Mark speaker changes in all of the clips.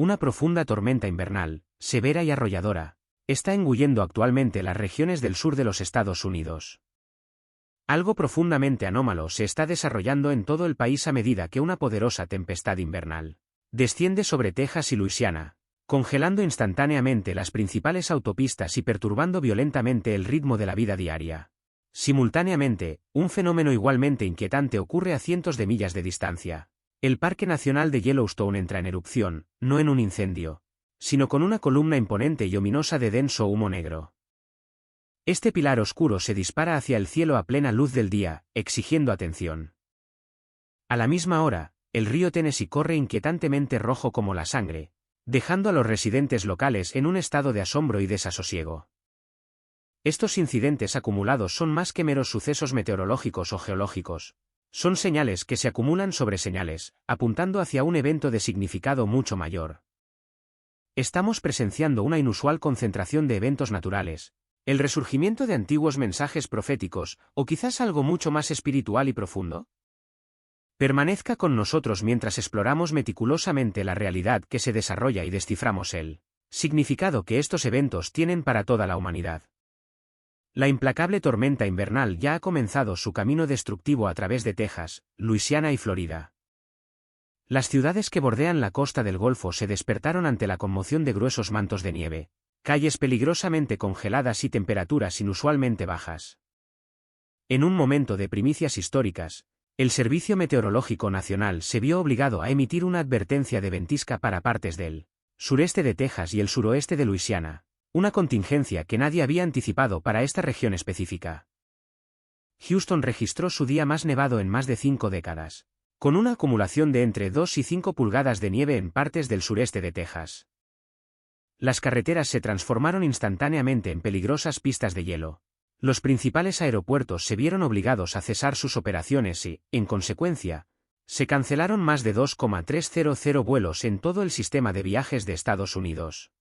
Speaker 1: Una profunda tormenta invernal, severa y arrolladora, está engullendo actualmente las regiones del sur de los Estados Unidos. Algo profundamente anómalo se está desarrollando en todo el país a medida que una poderosa tempestad invernal desciende sobre Texas y Luisiana, congelando instantáneamente las principales autopistas y perturbando violentamente el ritmo de la vida diaria. Simultáneamente, un fenómeno igualmente inquietante ocurre a cientos de millas de distancia. El Parque Nacional de Yellowstone entra en erupción, no en un incendio, sino con una columna imponente y ominosa de denso humo negro. Este pilar oscuro se dispara hacia el cielo a plena luz del día, exigiendo atención. A la misma hora, el río Tennessee corre inquietantemente rojo como la sangre, dejando a los residentes locales en un estado de asombro y desasosiego. Estos incidentes acumulados son más que meros sucesos meteorológicos o geológicos. Son señales que se acumulan sobre señales, apuntando hacia un evento de significado mucho mayor. Estamos presenciando una inusual concentración de eventos naturales, el resurgimiento de antiguos mensajes proféticos, o quizás algo mucho más espiritual y profundo. Permanezca con nosotros mientras exploramos meticulosamente la realidad que se desarrolla y desciframos el significado que estos eventos tienen para toda la humanidad. La implacable tormenta invernal ya ha comenzado su camino destructivo a través de Texas, Luisiana y Florida. Las ciudades que bordean la costa del Golfo se despertaron ante la conmoción de gruesos mantos de nieve, calles peligrosamente congeladas y temperaturas inusualmente bajas. En un momento de primicias históricas, el Servicio Meteorológico Nacional se vio obligado a emitir una advertencia de ventisca para partes del sureste de Texas y el suroeste de Luisiana, una contingencia que nadie había anticipado para esta región específica. Houston registró su día más nevado en más de 5 décadas, con una acumulación de entre 2 y 5 pulgadas de nieve en partes del sureste de Texas. Las carreteras se transformaron instantáneamente en peligrosas pistas de hielo. Los principales aeropuertos se vieron obligados a cesar sus operaciones y, en consecuencia, se cancelaron más de 2,300 vuelos en todo el sistema de viajes de Estados Unidos.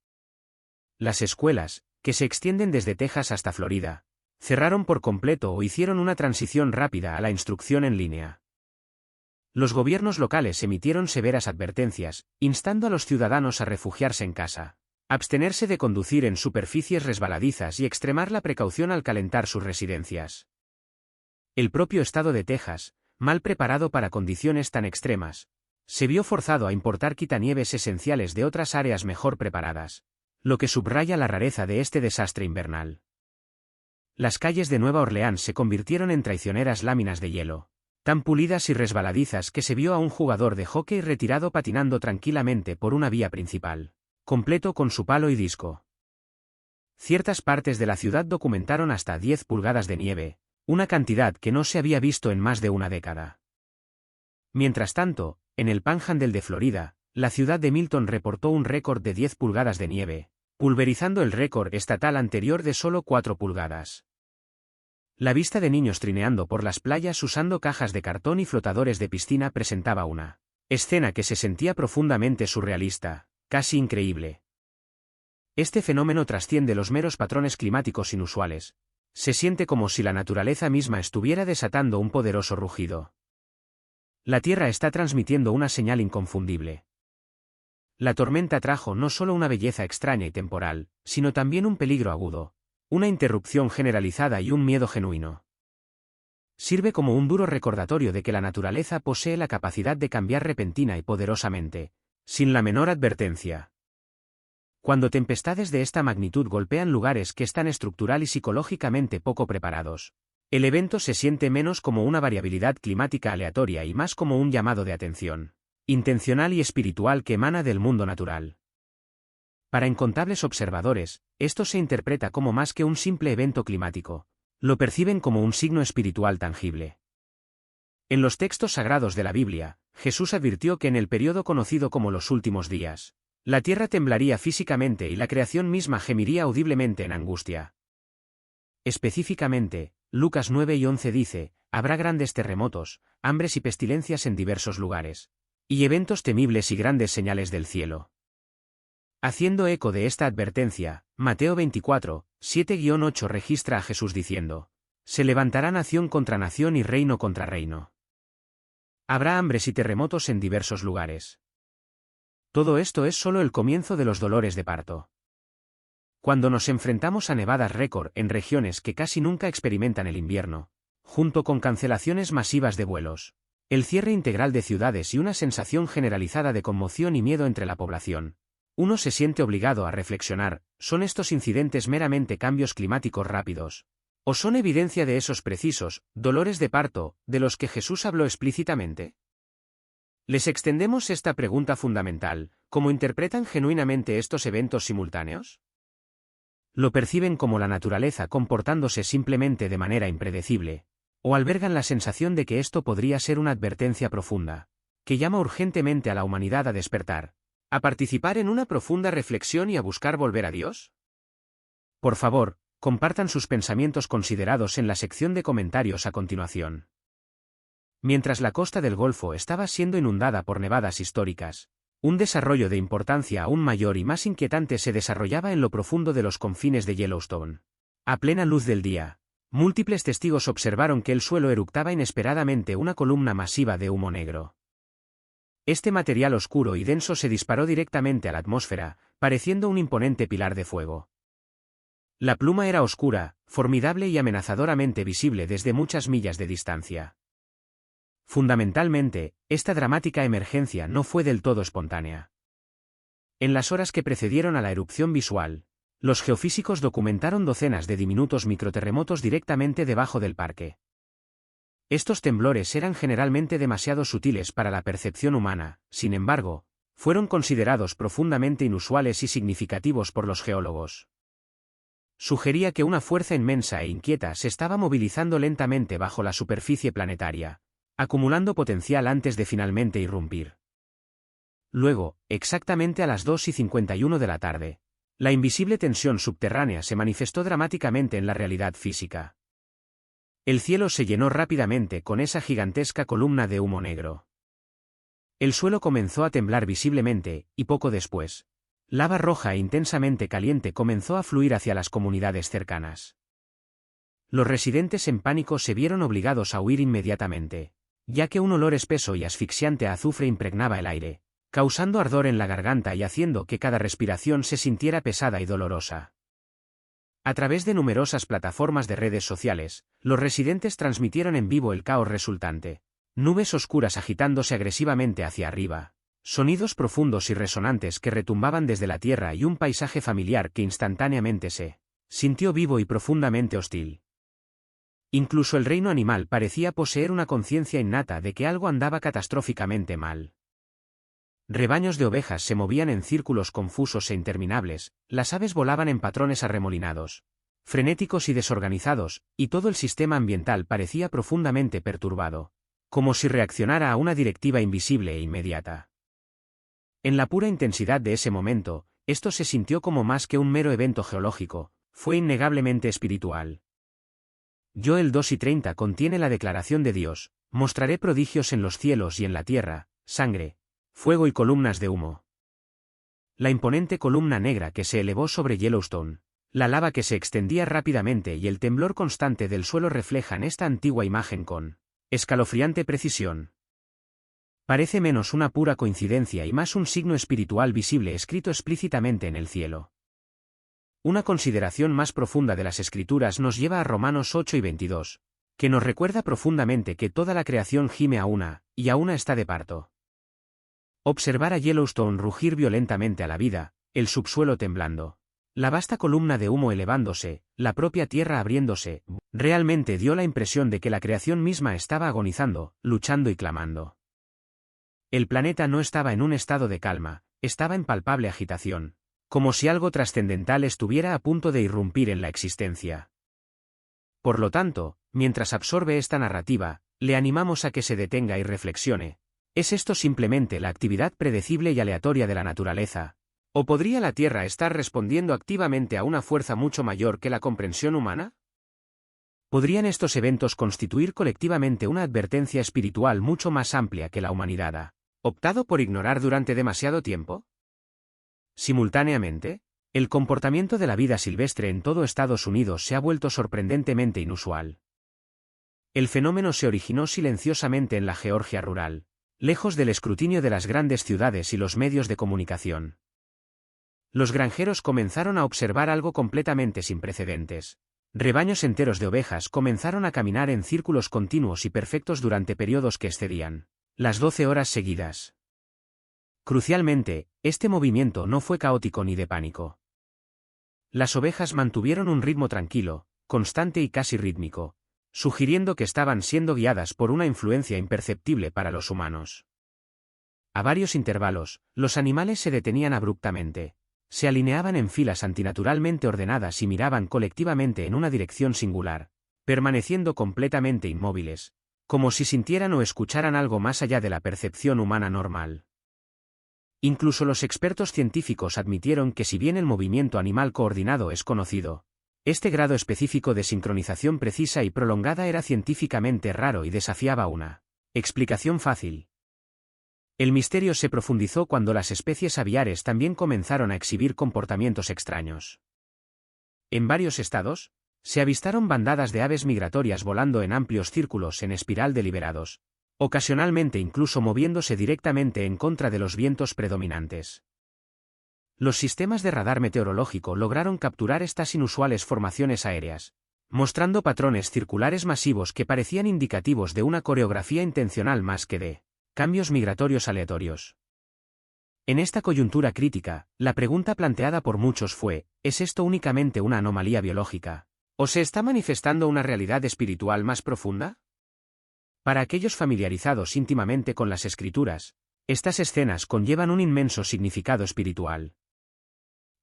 Speaker 1: Las escuelas, que se extienden desde Texas hasta Florida, cerraron por completo o hicieron una transición rápida a la instrucción en línea. Los gobiernos locales emitieron severas advertencias, instando a los ciudadanos a refugiarse en casa, abstenerse de conducir en superficies resbaladizas y extremar la precaución al calentar sus residencias. El propio estado de Texas, mal preparado para condiciones tan extremas, se vio forzado a importar quitanieves esenciales de otras áreas mejor preparadas, lo que subraya la rareza de este desastre invernal. Las calles de Nueva Orleans se convirtieron en traicioneras láminas de hielo, tan pulidas y resbaladizas que se vio a un jugador de hockey retirado patinando tranquilamente por una vía principal, completo con su palo y disco. Ciertas partes de la ciudad documentaron hasta 10 pulgadas de nieve, una cantidad que no se había visto en más de una década. Mientras tanto, en el Panhandle de Florida, la ciudad de Milton reportó un récord de 10 pulgadas de nieve, pulverizando el récord estatal anterior de solo 4 pulgadas. La vista de niños trineando por las playas usando cajas de cartón y flotadores de piscina presentaba una escena que se sentía profundamente surrealista, casi increíble. Este fenómeno trasciende los meros patrones climáticos inusuales. Se siente como si la naturaleza misma estuviera desatando un poderoso rugido. La Tierra está transmitiendo una señal inconfundible. La tormenta trajo no solo una belleza extraña y temporal, sino también un peligro agudo, una interrupción generalizada y un miedo genuino. Sirve como un duro recordatorio de que la naturaleza posee la capacidad de cambiar repentina y poderosamente, sin la menor advertencia. Cuando tempestades de esta magnitud golpean lugares que están estructural y psicológicamente poco preparados, el evento se siente menos como una variabilidad climática aleatoria y más como un llamado de atención intencional y espiritual que emana del mundo natural. Para incontables observadores, esto se interpreta como más que un simple evento climático, lo perciben como un signo espiritual tangible. En los textos sagrados de la Biblia, Jesús advirtió que en el periodo conocido como los últimos días, la tierra temblaría físicamente y la creación misma gemiría audiblemente en angustia. Específicamente, Lucas 9 y 11 dice, habrá grandes terremotos, hambres y pestilencias en diversos lugares, y eventos temibles y grandes señales del cielo. Haciendo eco de esta advertencia, Mateo 24, 7-8 registra a Jesús diciendo, se levantará nación contra nación y reino contra reino. Habrá hambres y terremotos en diversos lugares. Todo esto es solo el comienzo de los dolores de parto. Cuando nos enfrentamos a nevadas récord en regiones que casi nunca experimentan el invierno, junto con cancelaciones masivas de vuelos, el cierre integral de ciudades y una sensación generalizada de conmoción y miedo entre la población, uno se siente obligado a reflexionar, ¿son estos incidentes meramente cambios climáticos rápidos? ¿O son evidencia de esos precisos dolores de parto de los que Jesús habló explícitamente? Les extendemos esta pregunta fundamental: ¿cómo interpretan genuinamente estos eventos simultáneos? ¿Lo perciben como la naturaleza comportándose simplemente de manera impredecible? ¿O albergan la sensación de que esto podría ser una advertencia profunda, que llama urgentemente a la humanidad a despertar, a participar en una profunda reflexión y a buscar volver a Dios? Por favor, compartan sus pensamientos considerados en la sección de comentarios a continuación. Mientras la costa del Golfo estaba siendo inundada por nevadas históricas, un desarrollo de importancia aún mayor y más inquietante se desarrollaba en lo profundo de los confines de Yellowstone. A plena luz del día, múltiples testigos observaron que el suelo eructaba inesperadamente una columna masiva de humo negro. Este material oscuro y denso se disparó directamente a la atmósfera, pareciendo un imponente pilar de fuego. La pluma era oscura, formidable y amenazadoramente visible desde muchas millas de distancia. Fundamentalmente, esta dramática emergencia no fue del todo espontánea. En las horas que precedieron a la erupción visual, los geofísicos documentaron docenas de diminutos microterremotos directamente debajo del parque. Estos temblores eran generalmente demasiado sutiles para la percepción humana, sin embargo, fueron considerados profundamente inusuales y significativos por los geólogos. Sugería que una fuerza inmensa e inquieta se estaba movilizando lentamente bajo la superficie planetaria, acumulando potencial antes de finalmente irrumpir. Luego, exactamente a las 2:51 de la tarde, la invisible tensión subterránea se manifestó dramáticamente en la realidad física. El cielo se llenó rápidamente con esa gigantesca columna de humo negro. El suelo comenzó a temblar visiblemente, y poco después, lava roja e intensamente caliente comenzó a fluir hacia las comunidades cercanas. Los residentes en pánico se vieron obligados a huir inmediatamente, ya que un olor espeso y asfixiante a azufre impregnaba el aire, causando ardor en la garganta y haciendo que cada respiración se sintiera pesada y dolorosa. A través de numerosas plataformas de redes sociales, los residentes transmitieron en vivo el caos resultante: nubes oscuras agitándose agresivamente hacia arriba, sonidos profundos y resonantes que retumbaban desde la tierra y un paisaje familiar que instantáneamente se sintió vivo y profundamente hostil. Incluso el reino animal parecía poseer una conciencia innata de que algo andaba catastróficamente mal. Rebaños de ovejas se movían en círculos confusos e interminables, las aves volaban en patrones arremolinados, frenéticos y desorganizados, y todo el sistema ambiental parecía profundamente perturbado, como si reaccionara a una directiva invisible e inmediata. En la pura intensidad de ese momento, esto se sintió como más que un mero evento geológico, fue innegablemente espiritual. Joel 2:30 contiene la declaración de Dios: mostraré prodigios en los cielos y en la tierra, sangre, fuego y columnas de humo. La imponente columna negra que se elevó sobre Yellowstone, la lava que se extendía rápidamente y el temblor constante del suelo reflejan esta antigua imagen con escalofriante precisión. Parece menos una pura coincidencia y más un signo espiritual visible escrito explícitamente en el cielo. Una consideración más profunda de las Escrituras nos lleva a Romanos 8:22, que nos recuerda profundamente que toda la creación gime a una, y a una está de parto. Observar a Yellowstone rugir violentamente a la vida, el subsuelo temblando, la vasta columna de humo elevándose, la propia tierra abriéndose, realmente dio la impresión de que la creación misma estaba agonizando, luchando y clamando. El planeta no estaba en un estado de calma, estaba en palpable agitación, como si algo trascendental estuviera a punto de irrumpir en la existencia. Por lo tanto, mientras absorbe esta narrativa, le animamos a que se detenga y reflexione: ¿es esto simplemente la actividad predecible y aleatoria de la naturaleza? ¿O podría la Tierra estar respondiendo activamente a una fuerza mucho mayor que la comprensión humana? ¿Podrían estos eventos constituir colectivamente una advertencia espiritual mucho más amplia que la humanidad ha optado por ignorar durante demasiado tiempo? Simultáneamente, el comportamiento de la vida silvestre en todo Estados Unidos se ha vuelto sorprendentemente inusual. El fenómeno se originó silenciosamente en la Georgia rural, lejos del escrutinio de las grandes ciudades y los medios de comunicación. Los granjeros comenzaron a observar algo completamente sin precedentes. Rebaños enteros de ovejas comenzaron a caminar en círculos continuos y perfectos durante periodos que excedían las 12 horas seguidas. Crucialmente, este movimiento no fue caótico ni de pánico. Las ovejas mantuvieron un ritmo tranquilo, constante y casi rítmico, sugiriendo que estaban siendo guiadas por una influencia imperceptible para los humanos. A varios intervalos, los animales se detenían abruptamente. Se alineaban en filas antinaturalmente ordenadas y miraban colectivamente en una dirección singular, permaneciendo completamente inmóviles, como si sintieran o escucharan algo más allá de la percepción humana normal. Incluso los expertos científicos admitieron que si bien el movimiento animal coordinado es conocido, este grado específico de sincronización precisa y prolongada era científicamente raro y desafiaba una explicación fácil. El misterio se profundizó cuando las especies aviares también comenzaron a exhibir comportamientos extraños. En varios estados, se avistaron bandadas de aves migratorias volando en amplios círculos en espiral deliberados, ocasionalmente incluso moviéndose directamente en contra de los vientos predominantes. Los sistemas de radar meteorológico lograron capturar estas inusuales formaciones aéreas, mostrando patrones circulares masivos que parecían indicativos de una coreografía intencional más que de cambios migratorios aleatorios. En esta coyuntura crítica, la pregunta planteada por muchos fue, ¿es esto únicamente una anomalía biológica? ¿O se está manifestando una realidad espiritual más profunda? Para aquellos familiarizados íntimamente con las Escrituras, estas escenas conllevan un inmenso significado espiritual.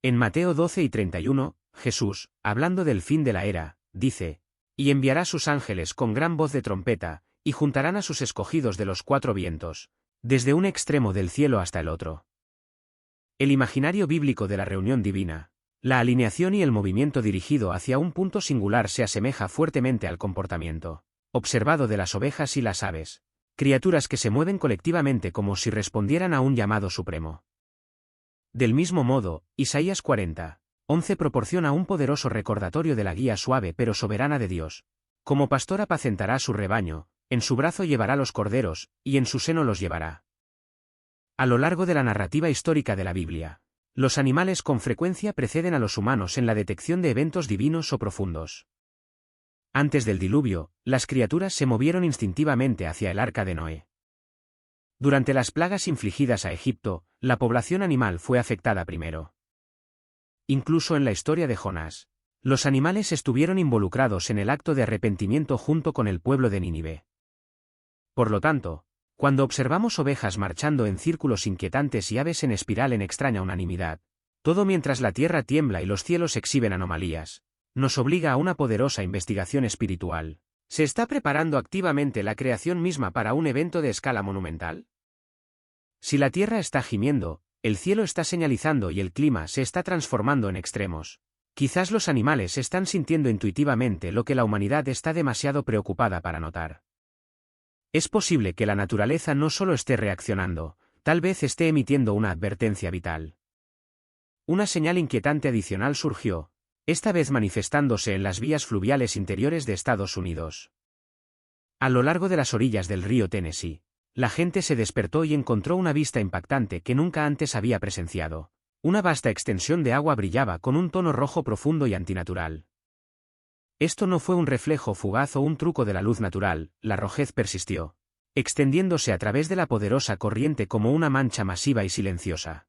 Speaker 1: En Mateo 12 y 31, Jesús, hablando del fin de la era, dice, «Y enviará sus ángeles con gran voz de trompeta, y juntarán a sus escogidos de los 4 vientos, desde un extremo del cielo hasta el otro». El imaginario bíblico de la reunión divina, la alineación y el movimiento dirigido hacia un punto singular se asemeja fuertemente al comportamiento observado de las ovejas y las aves, criaturas que se mueven colectivamente como si respondieran a un llamado supremo. Del mismo modo, Isaías 40:11 proporciona un poderoso recordatorio de la guía suave pero soberana de Dios. Como pastor apacentará su rebaño, en su brazo llevará los corderos, y en su seno los llevará. A lo largo de la narrativa histórica de la Biblia, los animales con frecuencia preceden a los humanos en la detección de eventos divinos o profundos. Antes del diluvio, las criaturas se movieron instintivamente hacia el arca de Noé. Durante las plagas infligidas a Egipto, la población animal fue afectada primero. Incluso en la historia de Jonás, los animales estuvieron involucrados en el acto de arrepentimiento junto con el pueblo de Nínive. Por lo tanto, cuando observamos ovejas marchando en círculos inquietantes y aves en espiral en extraña unanimidad, todo mientras la tierra tiembla y los cielos exhiben anomalías, nos obliga a una poderosa investigación espiritual. ¿Se está preparando activamente la creación misma para un evento de escala monumental? Si la tierra está gimiendo, el cielo está señalizando y el clima se está transformando en extremos, quizás los animales están sintiendo intuitivamente lo que la humanidad está demasiado preocupada para notar. Es posible que la naturaleza no solo esté reaccionando, tal vez esté emitiendo una advertencia vital. Una señal inquietante adicional surgió, esta vez manifestándose en las vías fluviales interiores de Estados Unidos. A lo largo de las orillas del río Tennessee, la gente se despertó y encontró una vista impactante que nunca antes había presenciado. Una vasta extensión de agua brillaba con un tono rojo profundo y antinatural. Esto no fue un reflejo fugaz o un truco de la luz natural, la rojez persistió, extendiéndose a través de la poderosa corriente como una mancha masiva y silenciosa.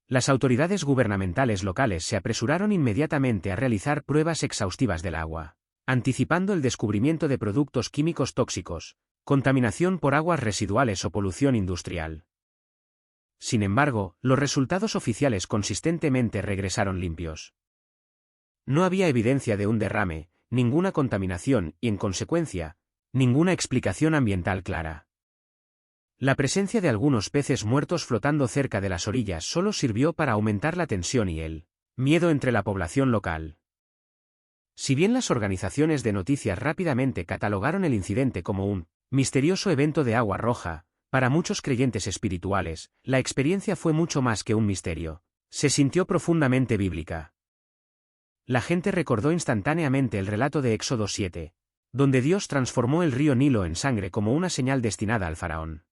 Speaker 1: Las autoridades gubernamentales locales se apresuraron inmediatamente a realizar pruebas exhaustivas del agua, anticipando el descubrimiento de productos químicos tóxicos, contaminación por aguas residuales o polución industrial. Sin embargo, los resultados oficiales consistentemente regresaron limpios. No había evidencia de un derrame, ninguna contaminación y, en consecuencia, ninguna explicación ambiental clara. La presencia de algunos peces muertos flotando cerca de las orillas solo sirvió para aumentar la tensión y el miedo entre la población local. Si bien las organizaciones de noticias rápidamente catalogaron el incidente como un misterioso evento de agua roja, para muchos creyentes espirituales, la experiencia fue mucho más que un misterio. Se sintió profundamente bíblica. La gente recordó instantáneamente el relato de Éxodo 7, donde Dios transformó el río Nilo en sangre como una señal destinada al faraón.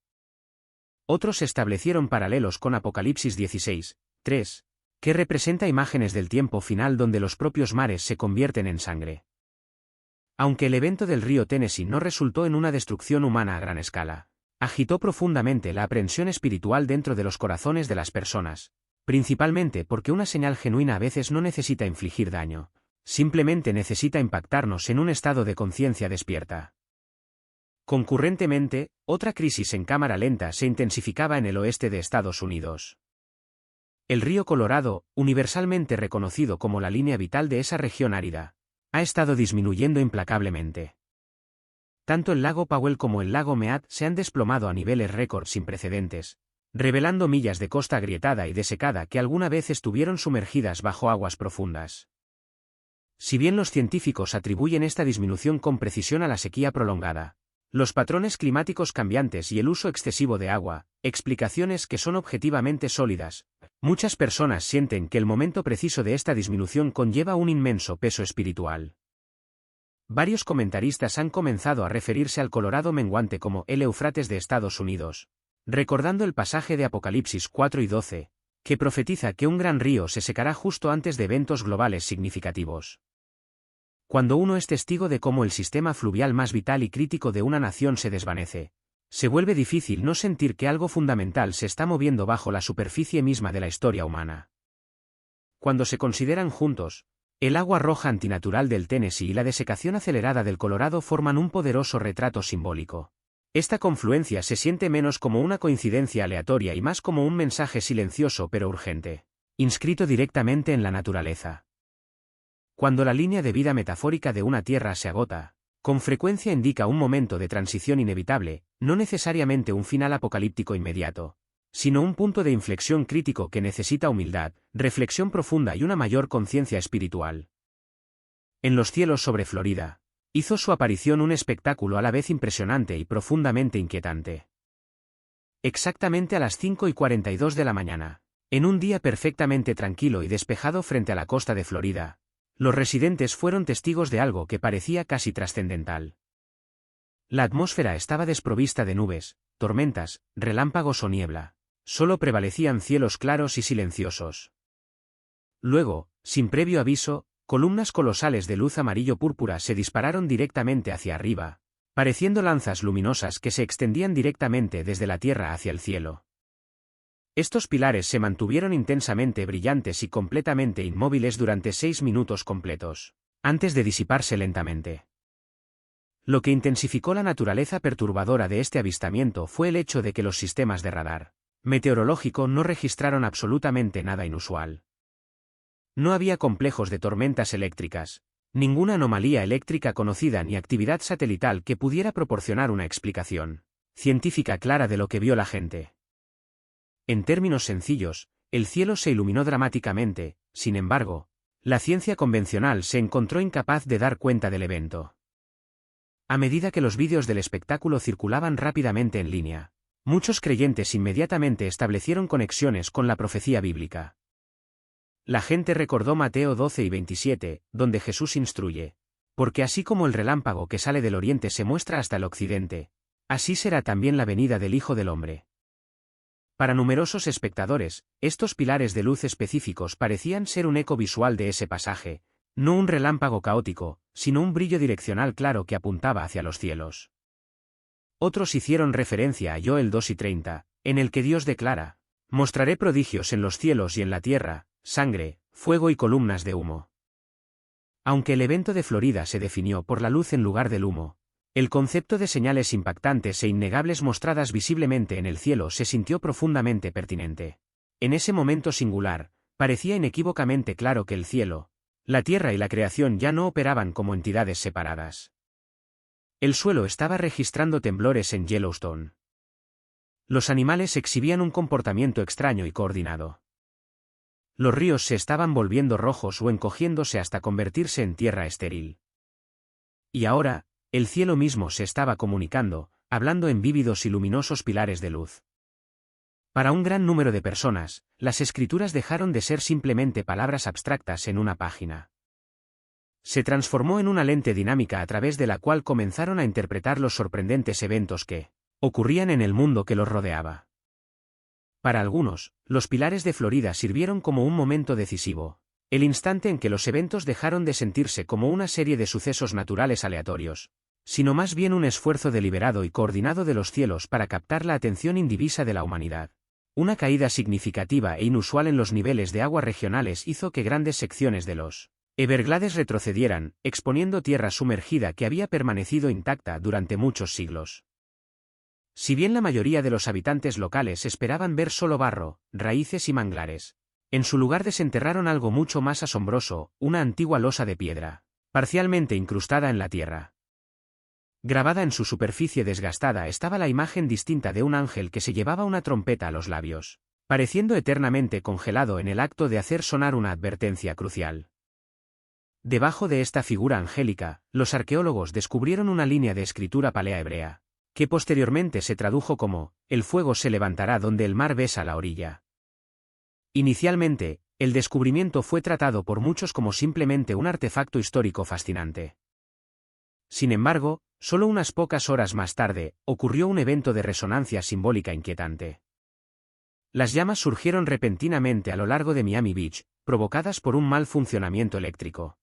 Speaker 1: Otros establecieron paralelos con Apocalipsis 16, 3, que representa imágenes del tiempo final donde los propios mares se convierten en sangre. Aunque el evento del río Tennessee no resultó en una destrucción humana a gran escala, agitó profundamente la aprensión espiritual dentro de los corazones de las personas, principalmente porque una señal genuina a veces no necesita infligir daño, simplemente necesita impactarnos en un estado de conciencia despierta. Concurrentemente, otra crisis en cámara lenta se intensificaba en el oeste de Estados Unidos. El río Colorado, universalmente reconocido como la línea vital de esa región árida, ha estado disminuyendo implacablemente. Tanto el lago Powell como el lago Mead se han desplomado a niveles récord sin precedentes, revelando millas de costa agrietada y desecada que alguna vez estuvieron sumergidas bajo aguas profundas. Si bien los científicos atribuyen esta disminución con precisión a la sequía prolongada, los patrones climáticos cambiantes y el uso excesivo de agua, explicaciones que son objetivamente sólidas, muchas personas sienten que el momento preciso de esta disminución conlleva un inmenso peso espiritual. Varios comentaristas han comenzado a referirse al Colorado menguante como el Éufrates de Estados Unidos, recordando el pasaje de Apocalipsis 4 y 12, que profetiza que un gran río se secará justo antes de eventos globales significativos. Cuando uno es testigo de cómo el sistema fluvial más vital y crítico de una nación se desvanece, se vuelve difícil no sentir que algo fundamental se está moviendo bajo la superficie misma de la historia humana. Cuando se consideran juntos, el agua roja antinatural del Tennessee y la desecación acelerada del Colorado forman un poderoso retrato simbólico. Esta confluencia se siente menos como una coincidencia aleatoria y más como un mensaje silencioso pero urgente, inscrito directamente en la naturaleza. Cuando la línea de vida metafórica de una tierra se agota, con frecuencia indica un momento de transición inevitable, no necesariamente un final apocalíptico inmediato, sino un punto de inflexión crítico que necesita humildad, reflexión profunda y una mayor conciencia espiritual. En los cielos sobre Florida, hizo su aparición un espectáculo a la vez impresionante y profundamente inquietante. Exactamente a las 5:42 de la mañana, en un día perfectamente tranquilo y despejado frente a la costa de Florida, los residentes fueron testigos de algo que parecía casi trascendental. La atmósfera estaba desprovista de nubes, tormentas, relámpagos o niebla. Solo prevalecían cielos claros y silenciosos. Luego, sin previo aviso, columnas colosales de luz amarillo-púrpura se dispararon directamente hacia arriba, pareciendo lanzas luminosas que se extendían directamente desde la tierra hacia el cielo. Estos pilares se mantuvieron intensamente brillantes y completamente inmóviles durante 6 minutos completos, antes de disiparse lentamente. Lo que intensificó la naturaleza perturbadora de este avistamiento fue el hecho de que los sistemas de radar meteorológico no registraron absolutamente nada inusual. No había complejos de tormentas eléctricas, ninguna anomalía eléctrica conocida ni actividad satelital que pudiera proporcionar una explicación científica clara de lo que vio la gente. En términos sencillos, el cielo se iluminó dramáticamente, sin embargo, la ciencia convencional se encontró incapaz de dar cuenta del evento. A medida que los vídeos del espectáculo circulaban rápidamente en línea, muchos creyentes inmediatamente establecieron conexiones con la profecía bíblica. La gente recordó Mateo 12 y 27, donde Jesús instruye: porque así como el relámpago que sale del oriente se muestra hasta el occidente, así será también la venida del Hijo del Hombre. Para numerosos espectadores, estos pilares de luz específicos parecían ser un eco visual de ese pasaje, no un relámpago caótico, sino un brillo direccional claro que apuntaba hacia los cielos. Otros hicieron referencia a Joel 2 y 30, en el que Dios declara: mostraré prodigios en los cielos y en la tierra, sangre, fuego y columnas de humo. Aunque el evento de Florida se definió por la luz en lugar del humo, el concepto de señales impactantes e innegables mostradas visiblemente en el cielo se sintió profundamente pertinente. En ese momento singular, parecía inequívocamente claro que el cielo, la tierra y la creación ya no operaban como entidades separadas. El suelo estaba registrando temblores en Yellowstone. Los animales exhibían un comportamiento extraño y coordinado. Los ríos se estaban volviendo rojos o encogiéndose hasta convertirse en tierra estéril. Y ahora, el cielo mismo se estaba comunicando, hablando en vívidos y luminosos pilares de luz. Para un gran número de personas, las escrituras dejaron de ser simplemente palabras abstractas en una página. Se transformó en una lente dinámica a través de la cual comenzaron a interpretar los sorprendentes eventos que ocurrían en el mundo que los rodeaba. Para algunos, los pilares de Florida sirvieron como un momento decisivo, el instante en que los eventos dejaron de sentirse como una serie de sucesos naturales aleatorios, sino más bien un esfuerzo deliberado y coordinado de los cielos para captar la atención indivisa de la humanidad. Una caída significativa e inusual en los niveles de agua regionales hizo que grandes secciones de los Everglades retrocedieran, exponiendo tierra sumergida que había permanecido intacta durante muchos siglos. Si bien la mayoría de los habitantes locales esperaban ver solo barro, raíces y manglares, en su lugar desenterraron algo mucho más asombroso, una antigua losa de piedra, parcialmente incrustada en la tierra. Grabada en su superficie desgastada estaba la imagen distinta de un ángel que se llevaba una trompeta a los labios, pareciendo eternamente congelado en el acto de hacer sonar una advertencia crucial. Debajo de esta figura angélica, los arqueólogos descubrieron una línea de escritura paleohebrea, que posteriormente se tradujo como, el fuego se levantará donde el mar besa la orilla. Inicialmente, el descubrimiento fue tratado por muchos como simplemente un artefacto histórico fascinante. Sin embargo, solo unas pocas horas más tarde, ocurrió un evento de resonancia simbólica inquietante. Las llamas surgieron repentinamente a lo largo de Miami Beach, provocadas por un mal funcionamiento eléctrico.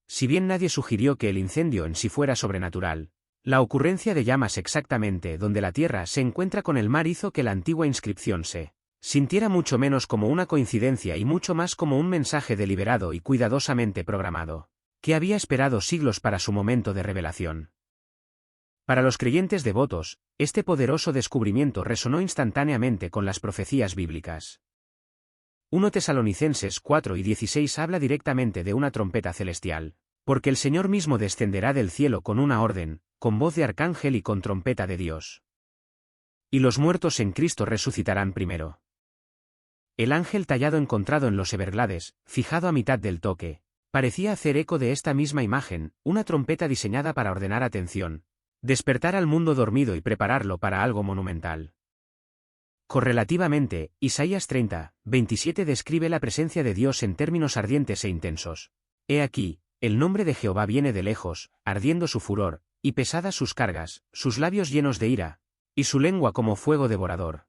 Speaker 1: Si bien nadie sugirió que el incendio en sí fuera sobrenatural, la ocurrencia de llamas exactamente donde la Tierra se encuentra con el mar hizo que la antigua inscripción se sintiera mucho menos como una coincidencia y mucho más como un mensaje deliberado y cuidadosamente programado, que había esperado siglos para su momento de revelación. Para los creyentes devotos, este poderoso descubrimiento resonó instantáneamente con las profecías bíblicas. 1 Tesalonicenses 4:16 habla directamente de una trompeta celestial, porque el Señor mismo descenderá del cielo con una orden, con voz de arcángel y con trompeta de Dios. Y los muertos en Cristo resucitarán primero. El ángel tallado encontrado en los Everglades, fijado a mitad del toque, parecía hacer eco de esta misma imagen, una trompeta diseñada para ordenar atención, despertar al mundo dormido y prepararlo para algo monumental. Correlativamente, Isaías 30:27 describe la presencia de Dios en términos ardientes e intensos. He aquí, el nombre de Jehová viene de lejos, ardiendo su furor, y pesadas sus cargas, sus labios llenos de ira, y su lengua como fuego devorador.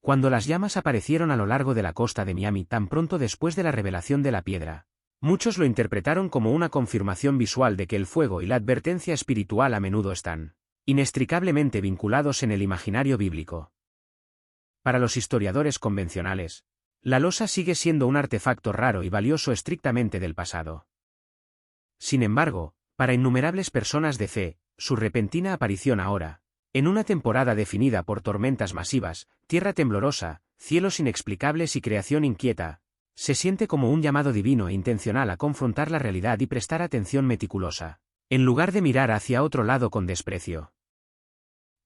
Speaker 1: Cuando las llamas aparecieron a lo largo de la costa de Miami tan pronto después de la revelación de la piedra, muchos lo interpretaron como una confirmación visual de que el fuego y la advertencia espiritual a menudo están inextricablemente vinculados en el imaginario bíblico. Para los historiadores convencionales, la losa sigue siendo un artefacto raro y valioso estrictamente del pasado. Sin embargo, para innumerables personas de fe, su repentina aparición ahora, en una temporada definida por tormentas masivas, tierra temblorosa, cielos inexplicables y creación inquieta, se siente como un llamado divino e intencional a confrontar la realidad y prestar atención meticulosa, en lugar de mirar hacia otro lado con desprecio.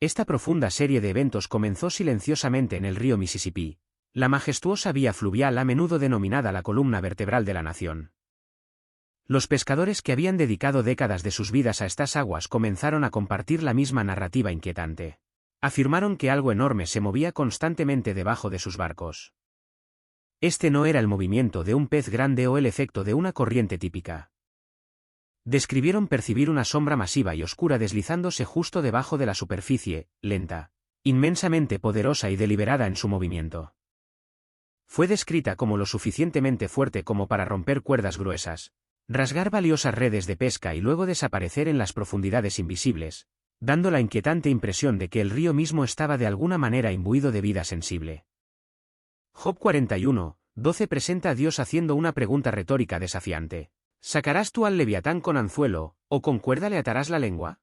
Speaker 1: Esta profunda serie de eventos comenzó silenciosamente en el río Mississippi, la majestuosa vía fluvial a menudo denominada la columna vertebral de la nación. Los pescadores que habían dedicado décadas de sus vidas a estas aguas comenzaron a compartir la misma narrativa inquietante. Afirmaron que algo enorme se movía constantemente debajo de sus barcos. Este no era el movimiento de un pez grande o el efecto de una corriente típica. Describieron percibir una sombra masiva y oscura deslizándose justo debajo de la superficie, lenta, inmensamente poderosa y deliberada en su movimiento. Fue descrita como lo suficientemente fuerte como para romper cuerdas gruesas, rasgar valiosas redes de pesca y luego desaparecer en las profundidades invisibles, dando la inquietante impresión de que el río mismo estaba de alguna manera imbuido de vida sensible. Job 41:12 presenta a Dios haciendo una pregunta retórica desafiante. ¿Sacarás tú al leviatán con anzuelo, o con cuerda le atarás la lengua?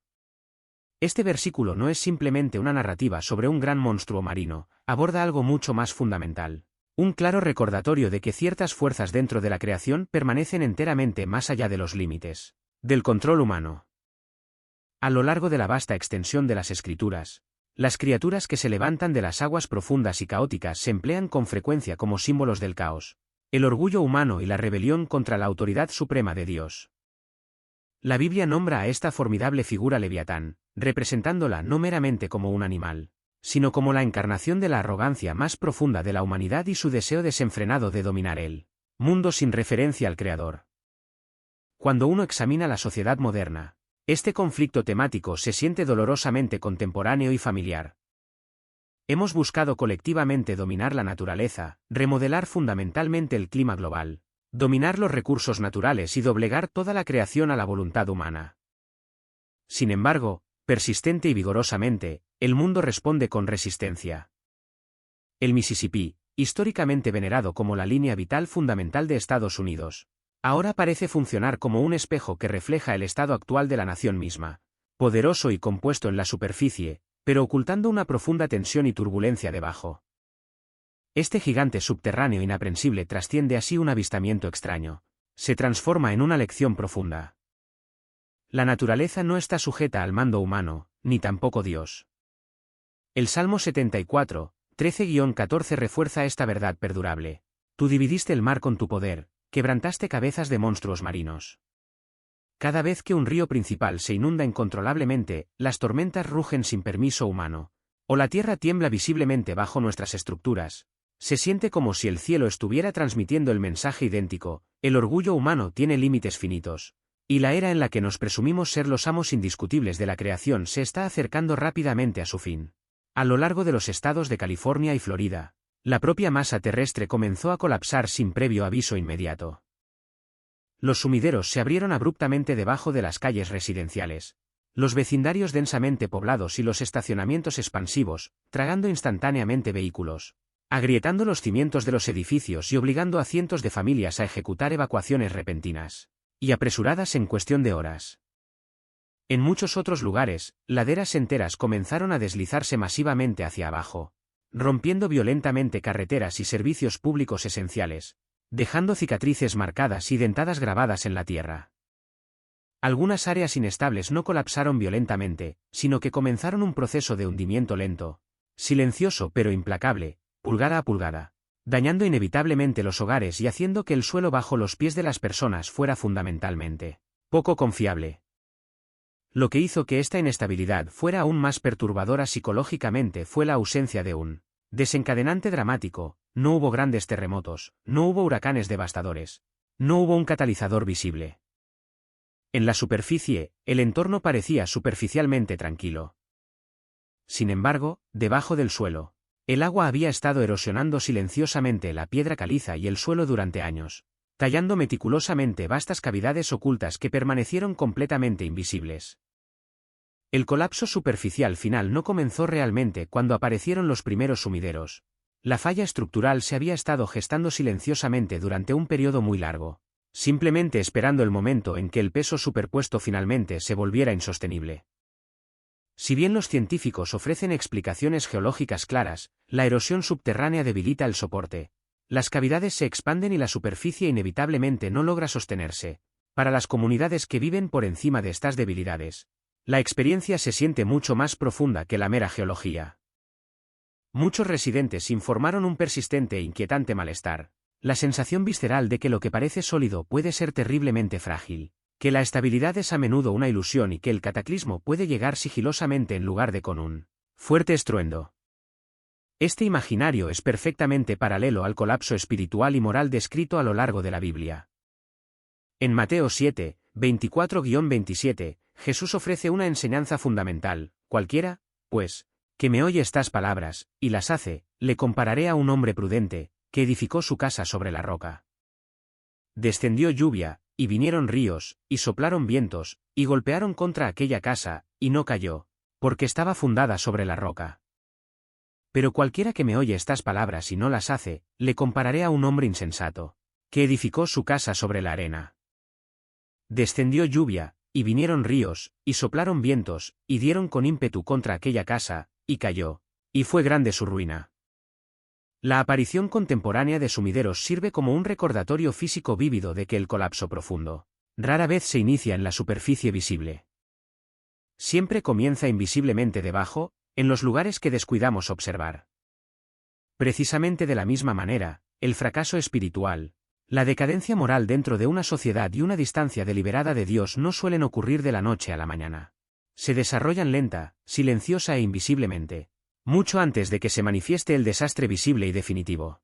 Speaker 1: Este versículo no es simplemente una narrativa sobre un gran monstruo marino, aborda algo mucho más fundamental. Un claro recordatorio de que ciertas fuerzas dentro de la creación permanecen enteramente más allá de los límites del control humano. A lo largo de la vasta extensión de las Escrituras, las criaturas que se levantan de las aguas profundas y caóticas se emplean con frecuencia como símbolos del caos, el orgullo humano y la rebelión contra la autoridad suprema de Dios. La Biblia nombra a esta formidable figura Leviatán, representándola no meramente como un animal, sino como la encarnación de la arrogancia más profunda de la humanidad y su deseo desenfrenado de dominar el mundo sin referencia al Creador. Cuando uno examina la sociedad moderna, este conflicto temático se siente dolorosamente contemporáneo y familiar. Hemos buscado colectivamente dominar la naturaleza, remodelar fundamentalmente el clima global, dominar los recursos naturales y doblegar toda la creación a la voluntad humana. Sin embargo, persistente y vigorosamente, el mundo responde con resistencia. El Mississippi, históricamente venerado como la línea vital fundamental de Estados Unidos, ahora parece funcionar como un espejo que refleja el estado actual de la nación misma, poderoso y compuesto en la superficie, pero ocultando una profunda tensión y turbulencia debajo. Este gigante subterráneo inaprensible trasciende así un avistamiento extraño. Se transforma en una lección profunda. La naturaleza no está sujeta al mando humano, ni tampoco Dios. El Salmo 74, 13-14 refuerza esta verdad perdurable. Tú dividiste el mar con tu poder, quebrantaste cabezas de monstruos marinos. Cada vez que un río principal se inunda incontrolablemente, las tormentas rugen sin permiso humano, o la tierra tiembla visiblemente bajo nuestras estructuras, se siente como si el cielo estuviera transmitiendo el mensaje idéntico: el orgullo humano tiene límites finitos, y la era en la que nos presumimos ser los amos indiscutibles de la creación se está acercando rápidamente a su fin. A lo largo de los estados de California y Florida, la propia masa terrestre comenzó a colapsar sin previo aviso inmediato. Los sumideros se abrieron abruptamente debajo de las calles residenciales, los vecindarios densamente poblados y los estacionamientos expansivos, tragando instantáneamente vehículos, agrietando los cimientos de los edificios y obligando a cientos de familias a ejecutar evacuaciones repentinas y apresuradas en cuestión de horas. En muchos otros lugares, laderas enteras comenzaron a deslizarse masivamente hacia abajo, rompiendo violentamente carreteras y servicios públicos esenciales, dejando cicatrices marcadas y dentadas grabadas en la tierra. Algunas áreas inestables no colapsaron violentamente, sino que comenzaron un proceso de hundimiento lento, silencioso pero implacable, pulgada a pulgada, dañando inevitablemente los hogares y haciendo que el suelo bajo los pies de las personas fuera fundamentalmente poco confiable. Lo que hizo que esta inestabilidad fuera aún más perturbadora psicológicamente fue la ausencia de un desencadenante dramático. No hubo grandes terremotos, no hubo huracanes devastadores, no hubo un catalizador visible. En la superficie, el entorno parecía superficialmente tranquilo. Sin embargo, debajo del suelo, el agua había estado erosionando silenciosamente la piedra caliza y el suelo durante años, tallando meticulosamente vastas cavidades ocultas que permanecieron completamente invisibles. El colapso superficial final no comenzó realmente cuando aparecieron los primeros sumideros. La falla estructural se había estado gestando silenciosamente durante un periodo muy largo, simplemente esperando el momento en que el peso superpuesto finalmente se volviera insostenible. Si bien los científicos ofrecen explicaciones geológicas claras, la erosión subterránea debilita el soporte. Las cavidades se expanden y la superficie inevitablemente no logra sostenerse. Para las comunidades que viven por encima de estas debilidades, la experiencia se siente mucho más profunda que la mera geología. Muchos residentes informaron un persistente e inquietante malestar, la sensación visceral de que lo que parece sólido puede ser terriblemente frágil, que la estabilidad es a menudo una ilusión y que el cataclismo puede llegar sigilosamente en lugar de con un fuerte estruendo. Este imaginario es perfectamente paralelo al colapso espiritual y moral descrito a lo largo de la Biblia. En Mateo 7, 24-27, Jesús ofrece una enseñanza fundamental: cualquiera, pues, que me oye estas palabras, y las hace, le compararé a un hombre prudente, que edificó su casa sobre la roca. Descendió lluvia, y vinieron ríos, y soplaron vientos, y golpearon contra aquella casa, y no cayó, porque estaba fundada sobre la roca. Pero cualquiera que me oye estas palabras y no las hace, le compararé a un hombre insensato, que edificó su casa sobre la arena. Descendió lluvia, y vinieron ríos, y soplaron vientos, y dieron con ímpetu contra aquella casa, y cayó, y fue grande su ruina. La aparición contemporánea de sumideros sirve como un recordatorio físico vívido de que el colapso profundo rara vez se inicia en la superficie visible. Siempre comienza invisiblemente debajo, en los lugares que descuidamos observar. Precisamente de la misma manera, el fracaso espiritual, la decadencia moral dentro de una sociedad y una distancia deliberada de Dios no suelen ocurrir de la noche a la mañana. Se desarrollan lenta, silenciosa e invisiblemente, mucho antes de que se manifieste el desastre visible y definitivo.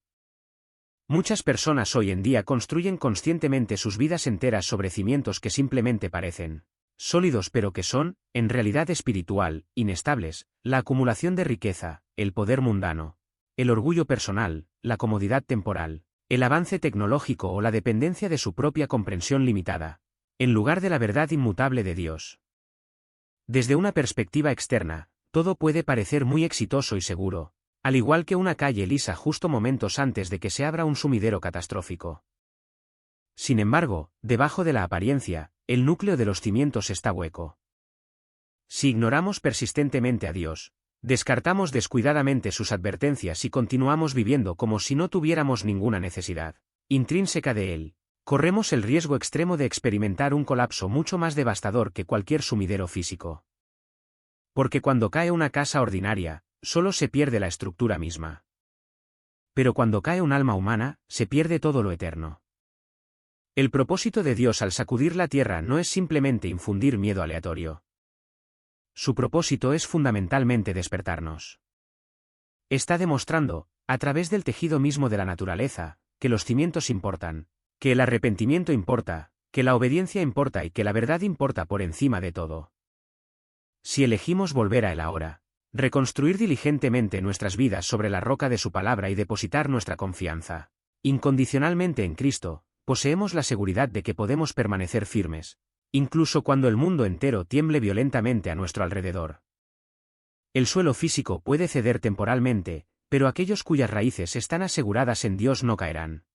Speaker 1: Muchas personas hoy en día construyen conscientemente sus vidas enteras sobre cimientos que simplemente parecen sólidos pero que son, en realidad espiritual, inestables, la acumulación de riqueza, el poder mundano, el orgullo personal, la comodidad temporal, el avance tecnológico o la dependencia de su propia comprensión limitada, en lugar de la verdad inmutable de Dios. Desde una perspectiva externa, todo puede parecer muy exitoso y seguro, al igual que una calle lisa justo momentos antes de que se abra un sumidero catastrófico. Sin embargo, debajo de la apariencia, el núcleo de los cimientos está hueco. Si ignoramos persistentemente a Dios, descartamos descuidadamente sus advertencias y continuamos viviendo como si no tuviéramos ninguna necesidad intrínseca de Él, corremos el riesgo extremo de experimentar un colapso mucho más devastador que cualquier sumidero físico. Porque cuando cae una casa ordinaria, solo se pierde la estructura misma. Pero cuando cae un alma humana, se pierde todo lo eterno. El propósito de Dios al sacudir la tierra no es simplemente infundir miedo aleatorio. Su propósito es fundamentalmente despertarnos. Está demostrando, a través del tejido mismo de la naturaleza, que los cimientos importan, que el arrepentimiento importa, que la obediencia importa y que la verdad importa por encima de todo. Si elegimos volver a Él ahora, reconstruir diligentemente nuestras vidas sobre la roca de su palabra y depositar nuestra confianza incondicionalmente en Cristo, poseemos la seguridad de que podemos permanecer firmes, incluso cuando el mundo entero tiemble violentamente a nuestro alrededor. El suelo físico puede ceder temporalmente, pero aquellos cuyas raíces están aseguradas en Dios no caerán.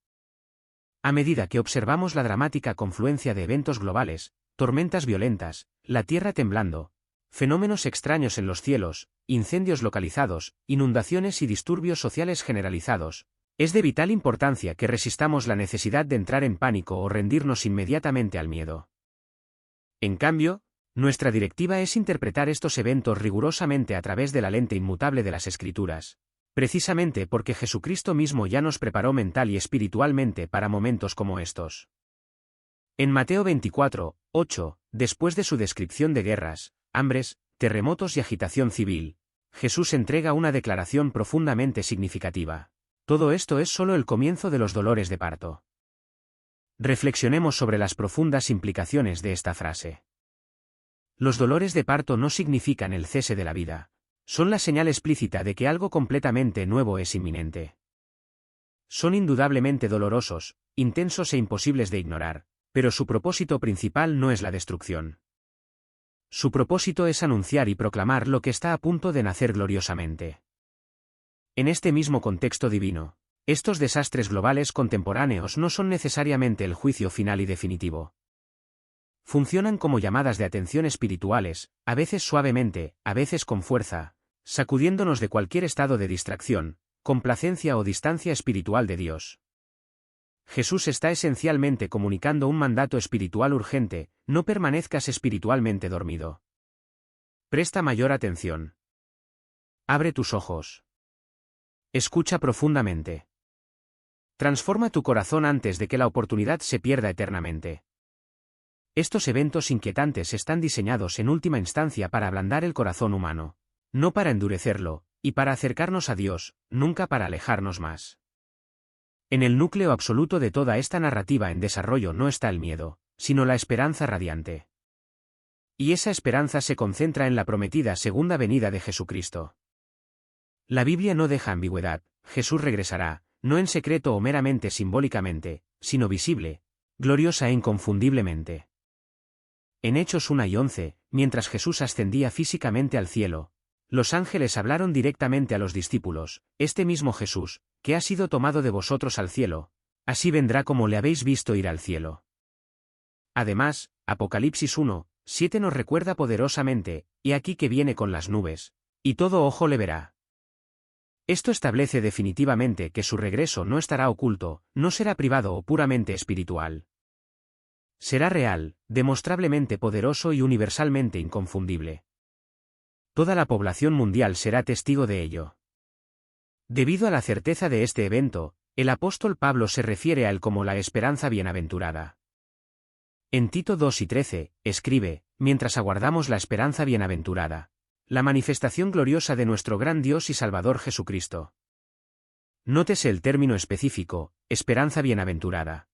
Speaker 1: A medida que observamos la dramática confluencia de eventos globales, tormentas violentas, la tierra temblando, fenómenos extraños en los cielos, incendios localizados, inundaciones y disturbios sociales generalizados, es de vital importancia que resistamos la necesidad de entrar en pánico o rendirnos inmediatamente al miedo. En cambio, nuestra directiva es interpretar estos eventos rigurosamente a través de la lente inmutable de las Escrituras, precisamente porque Jesucristo mismo ya nos preparó mental y espiritualmente para momentos como estos. En Mateo 24, 8, después de su descripción de guerras, hambres, terremotos y agitación civil, Jesús entrega una declaración profundamente significativa. Todo esto es solo el comienzo de los dolores de parto. Reflexionemos sobre las profundas implicaciones de esta frase. Los dolores de parto no significan el cese de la vida, son la señal explícita de que algo completamente nuevo es inminente. Son indudablemente dolorosos, intensos e imposibles de ignorar, pero su propósito principal no es la destrucción. Su propósito es anunciar y proclamar lo que está a punto de nacer gloriosamente. En este mismo contexto divino, estos desastres globales contemporáneos no son necesariamente el juicio final y definitivo. Funcionan como llamadas de atención espirituales, a veces suavemente, a veces con fuerza, sacudiéndonos de cualquier estado de distracción, complacencia o distancia espiritual de Dios. Jesús está esencialmente comunicando un mandato espiritual urgente: no permanezcas espiritualmente dormido. Presta mayor atención. Abre tus ojos. Escucha profundamente. Transforma tu corazón antes de que la oportunidad se pierda eternamente. Estos eventos inquietantes están diseñados en última instancia para ablandar el corazón humano, no para endurecerlo, y para acercarnos a Dios, nunca para alejarnos más. En el núcleo absoluto de toda esta narrativa en desarrollo no está el miedo, sino la esperanza radiante. Y esa esperanza se concentra en la prometida segunda venida de Jesucristo. La Biblia no deja ambigüedad: Jesús regresará, no en secreto o meramente simbólicamente, sino visible, gloriosa e inconfundiblemente. En Hechos 1 y 11, mientras Jesús ascendía físicamente al cielo, los ángeles hablaron directamente a los discípulos: este mismo Jesús, que ha sido tomado de vosotros al cielo, así vendrá como le habéis visto ir al cielo. Además, Apocalipsis 1, 7 nos recuerda poderosamente: y aquí que viene con las nubes, y todo ojo le verá. Esto establece definitivamente que su regreso no estará oculto, no será privado o puramente espiritual. Será real, demostrablemente poderoso y universalmente inconfundible. Toda la población mundial será testigo de ello. Debido a la certeza de este evento, el apóstol Pablo se refiere a él como la esperanza bienaventurada. En Tito 2 y 13, escribe: mientras aguardamos la esperanza bienaventurada, la manifestación gloriosa de nuestro gran Dios y Salvador Jesucristo. Nótese el término específico: esperanza bienaventurada.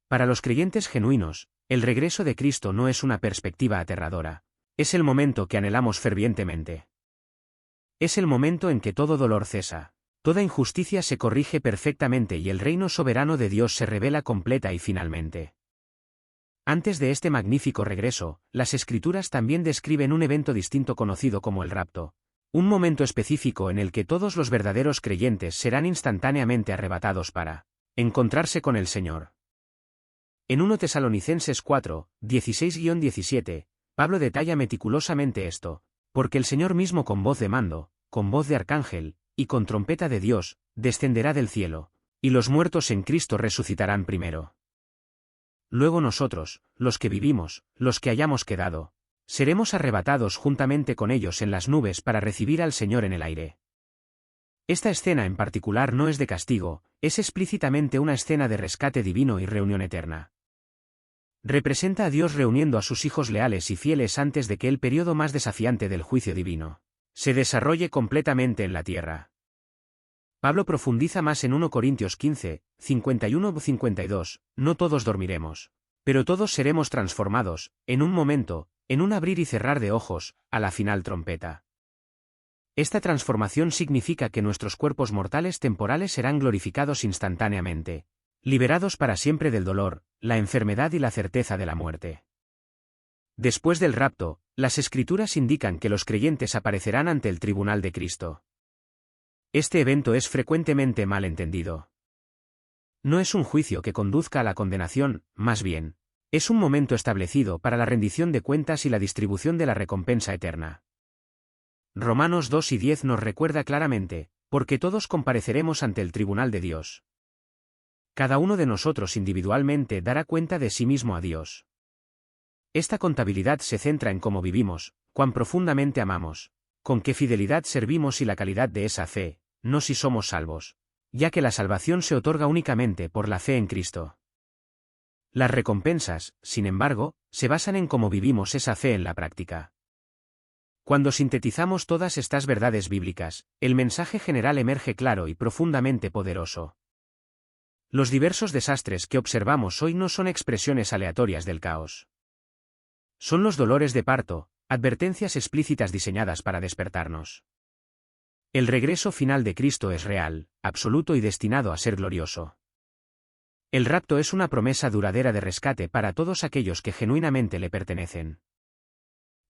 Speaker 1: Para los creyentes genuinos, el regreso de Cristo no es una perspectiva aterradora. Es el momento que anhelamos fervientemente. Es el momento en que todo dolor cesa, toda injusticia se corrige perfectamente y el reino soberano de Dios se revela completa y finalmente. Antes de este magnífico regreso, las Escrituras también describen un evento distinto conocido como el rapto, un momento específico en el que todos los verdaderos creyentes serán instantáneamente arrebatados para encontrarse con el Señor. En 1 Tesalonicenses 4, 16-17, Pablo detalla meticulosamente esto, porque el Señor mismo con voz de mando, con voz de arcángel, y con trompeta de Dios, descenderá del cielo, y los muertos en Cristo resucitarán primero. Luego nosotros, los que vivimos, los que hayamos quedado, seremos arrebatados juntamente con ellos en las nubes para recibir al Señor en el aire. Esta escena en particular no es de castigo, es explícitamente una escena de rescate divino y reunión eterna. Representa a Dios reuniendo a sus hijos leales y fieles antes de que el periodo más desafiante del juicio divino se desarrolle completamente en la tierra. Pablo profundiza más en 1 Corintios 15, 51-52, no todos dormiremos, pero todos seremos transformados, en un momento, en un abrir y cerrar de ojos, a la final trompeta. Esta transformación significa que nuestros cuerpos mortales temporales serán glorificados instantáneamente, liberados para siempre del dolor, la enfermedad y la certeza de la muerte. Después del rapto, las Escrituras indican que los creyentes aparecerán ante el tribunal de Cristo. Este evento es frecuentemente mal entendido. No es un juicio que conduzca a la condenación, más bien, es un momento establecido para la rendición de cuentas y la distribución de la recompensa eterna. Romanos 2 y 10 nos recuerda claramente, porque todos compareceremos ante el tribunal de Dios. Cada uno de nosotros individualmente dará cuenta de sí mismo a Dios. Esta contabilidad se centra en cómo vivimos, cuán profundamente amamos, con qué fidelidad servimos y la calidad de esa fe, no si somos salvos, ya que la salvación se otorga únicamente por la fe en Cristo. Las recompensas, sin embargo, se basan en cómo vivimos esa fe en la práctica. Cuando sintetizamos todas estas verdades bíblicas, el mensaje general emerge claro y profundamente poderoso. Los diversos desastres que observamos hoy no son expresiones aleatorias del caos. Son los dolores de parto, advertencias explícitas diseñadas para despertarnos. El regreso final de Cristo es real, absoluto y destinado a ser glorioso. El rapto es una promesa duradera de rescate para todos aquellos que genuinamente le pertenecen.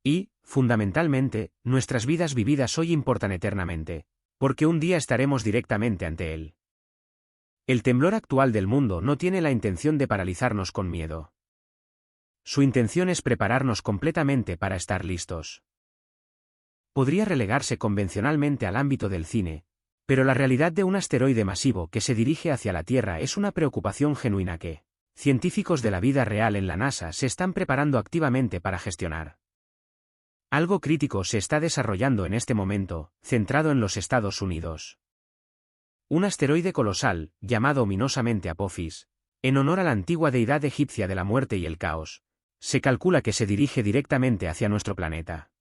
Speaker 1: Y, fundamentalmente, nuestras vidas vividas hoy importan eternamente, porque un día estaremos directamente ante Él. El temblor actual del mundo no tiene la intención de paralizarnos con miedo. Su intención es prepararnos completamente para estar listos. Podría relegarse convencionalmente al ámbito del cine, pero la realidad de un asteroide masivo que se dirige hacia la Tierra es una preocupación genuina que científicos de la vida real en la NASA se están preparando activamente para gestionar. Algo crítico se está desarrollando en este momento, centrado en los Estados Unidos. Un asteroide colosal, llamado ominosamente Apophis, en honor a la antigua deidad egipcia de la muerte y el caos, se calcula que se dirige directamente hacia nuestro planeta.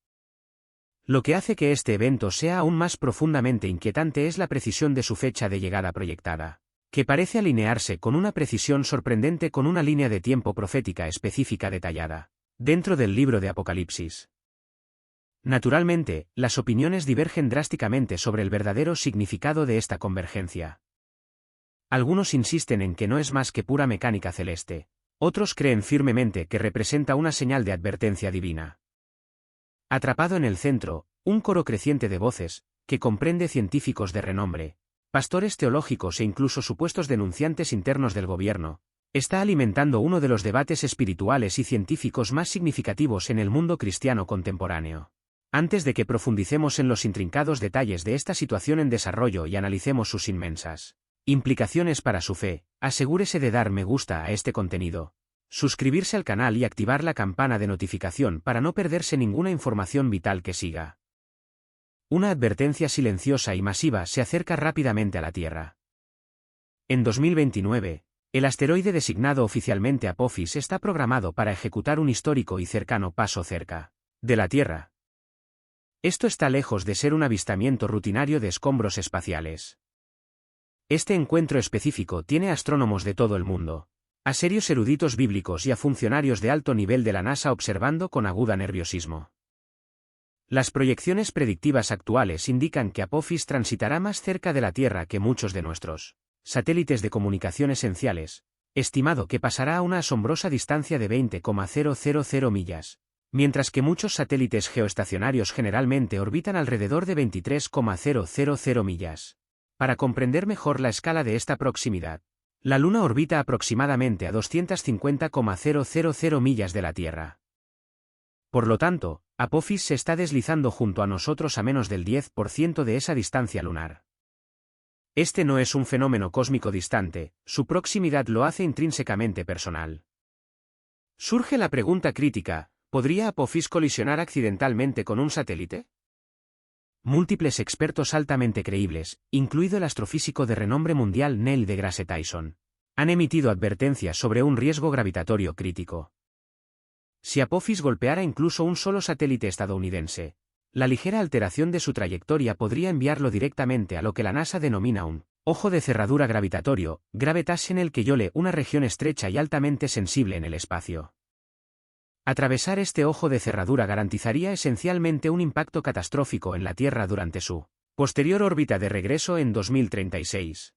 Speaker 1: Lo que hace que este evento sea aún más profundamente inquietante es la precisión de su fecha de llegada proyectada, que parece alinearse con una precisión sorprendente con una línea de tiempo profética específica detallada, dentro del libro de Apocalipsis. Naturalmente, las opiniones divergen drásticamente sobre el verdadero significado de esta convergencia. Algunos insisten en que no es más que pura mecánica celeste, otros creen firmemente que representa una señal de advertencia divina. Atrapado en el centro, un coro creciente de voces, que comprende científicos de renombre, pastores teológicos e incluso supuestos denunciantes internos del gobierno, está alimentando uno de los debates espirituales y científicos más significativos en el mundo cristiano contemporáneo. Antes de que profundicemos en los intrincados detalles de esta situación en desarrollo y analicemos sus inmensas implicaciones para su fe, asegúrese de dar me gusta a este contenido, suscribirse al canal y activar la campana de notificación para no perderse ninguna información vital que siga. Una advertencia silenciosa y masiva se acerca rápidamente a la Tierra. En 2029, el asteroide designado oficialmente Apophis está programado para ejecutar un histórico y cercano paso cerca de la Tierra. Esto está lejos de ser un avistamiento rutinario de escombros espaciales. Este encuentro específico tiene astrónomos de todo el mundo, a serios eruditos bíblicos y a funcionarios de alto nivel de la NASA observando con aguda nerviosismo. Las proyecciones predictivas actuales indican que Apophis transitará más cerca de la Tierra que muchos de nuestros satélites de comunicación esenciales, estimado que pasará a una asombrosa distancia de 20,000 millas, mientras que muchos satélites geoestacionarios generalmente orbitan alrededor de 23,000 millas. Para comprender mejor la escala de esta proximidad, la Luna orbita aproximadamente a 250,000 millas de la Tierra. Por lo tanto, Apophis se está deslizando junto a nosotros a menos del 10% de esa distancia lunar. Este no es un fenómeno cósmico distante, su proximidad lo hace intrínsecamente personal. Surge la pregunta crítica: ¿podría Apophis colisionar accidentalmente con un satélite? Múltiples expertos altamente creíbles, incluido el astrofísico de renombre mundial Neil deGrasse Tyson, han emitido advertencias sobre un riesgo gravitatorio crítico. Si Apophis golpeara incluso un solo satélite estadounidense, la ligera alteración de su trayectoria podría enviarlo directamente a lo que la NASA denomina un ojo de cerradura gravitatorio, gravitational Keyhole, una región estrecha y altamente sensible en el espacio. Atravesar este ojo de cerradura garantizaría esencialmente un impacto catastrófico en la Tierra durante su posterior órbita de regreso en 2036.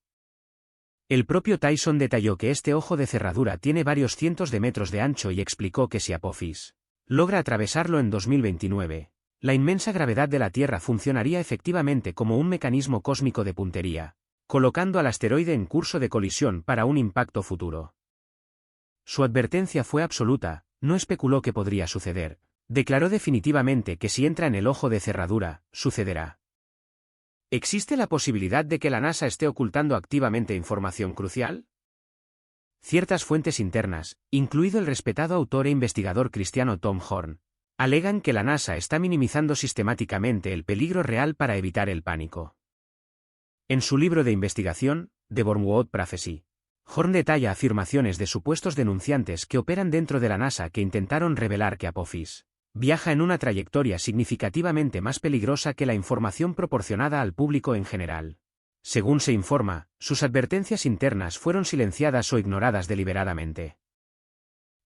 Speaker 1: El propio Tyson detalló que este ojo de cerradura tiene varios cientos de metros de ancho y explicó que si Apophis logra atravesarlo en 2029, la inmensa gravedad de la Tierra funcionaría efectivamente como un mecanismo cósmico de puntería, colocando al asteroide en curso de colisión para un impacto futuro. Su advertencia fue absoluta, no especuló que podría suceder, declaró definitivamente que si entra en el ojo de cerradura, sucederá. ¿Existe la posibilidad de que la NASA esté ocultando activamente información crucial? Ciertas fuentes internas, incluido el respetado autor e investigador cristiano Tom Horn, alegan que la NASA está minimizando sistemáticamente el peligro real para evitar el pánico. En su libro de investigación, The Wormwood Prophecy, Horn detalla afirmaciones de supuestos denunciantes que operan dentro de la NASA que intentaron revelar que Apophis viaja en una trayectoria significativamente más peligrosa que la información proporcionada al público en general. Según se informa, sus advertencias internas fueron silenciadas o ignoradas deliberadamente.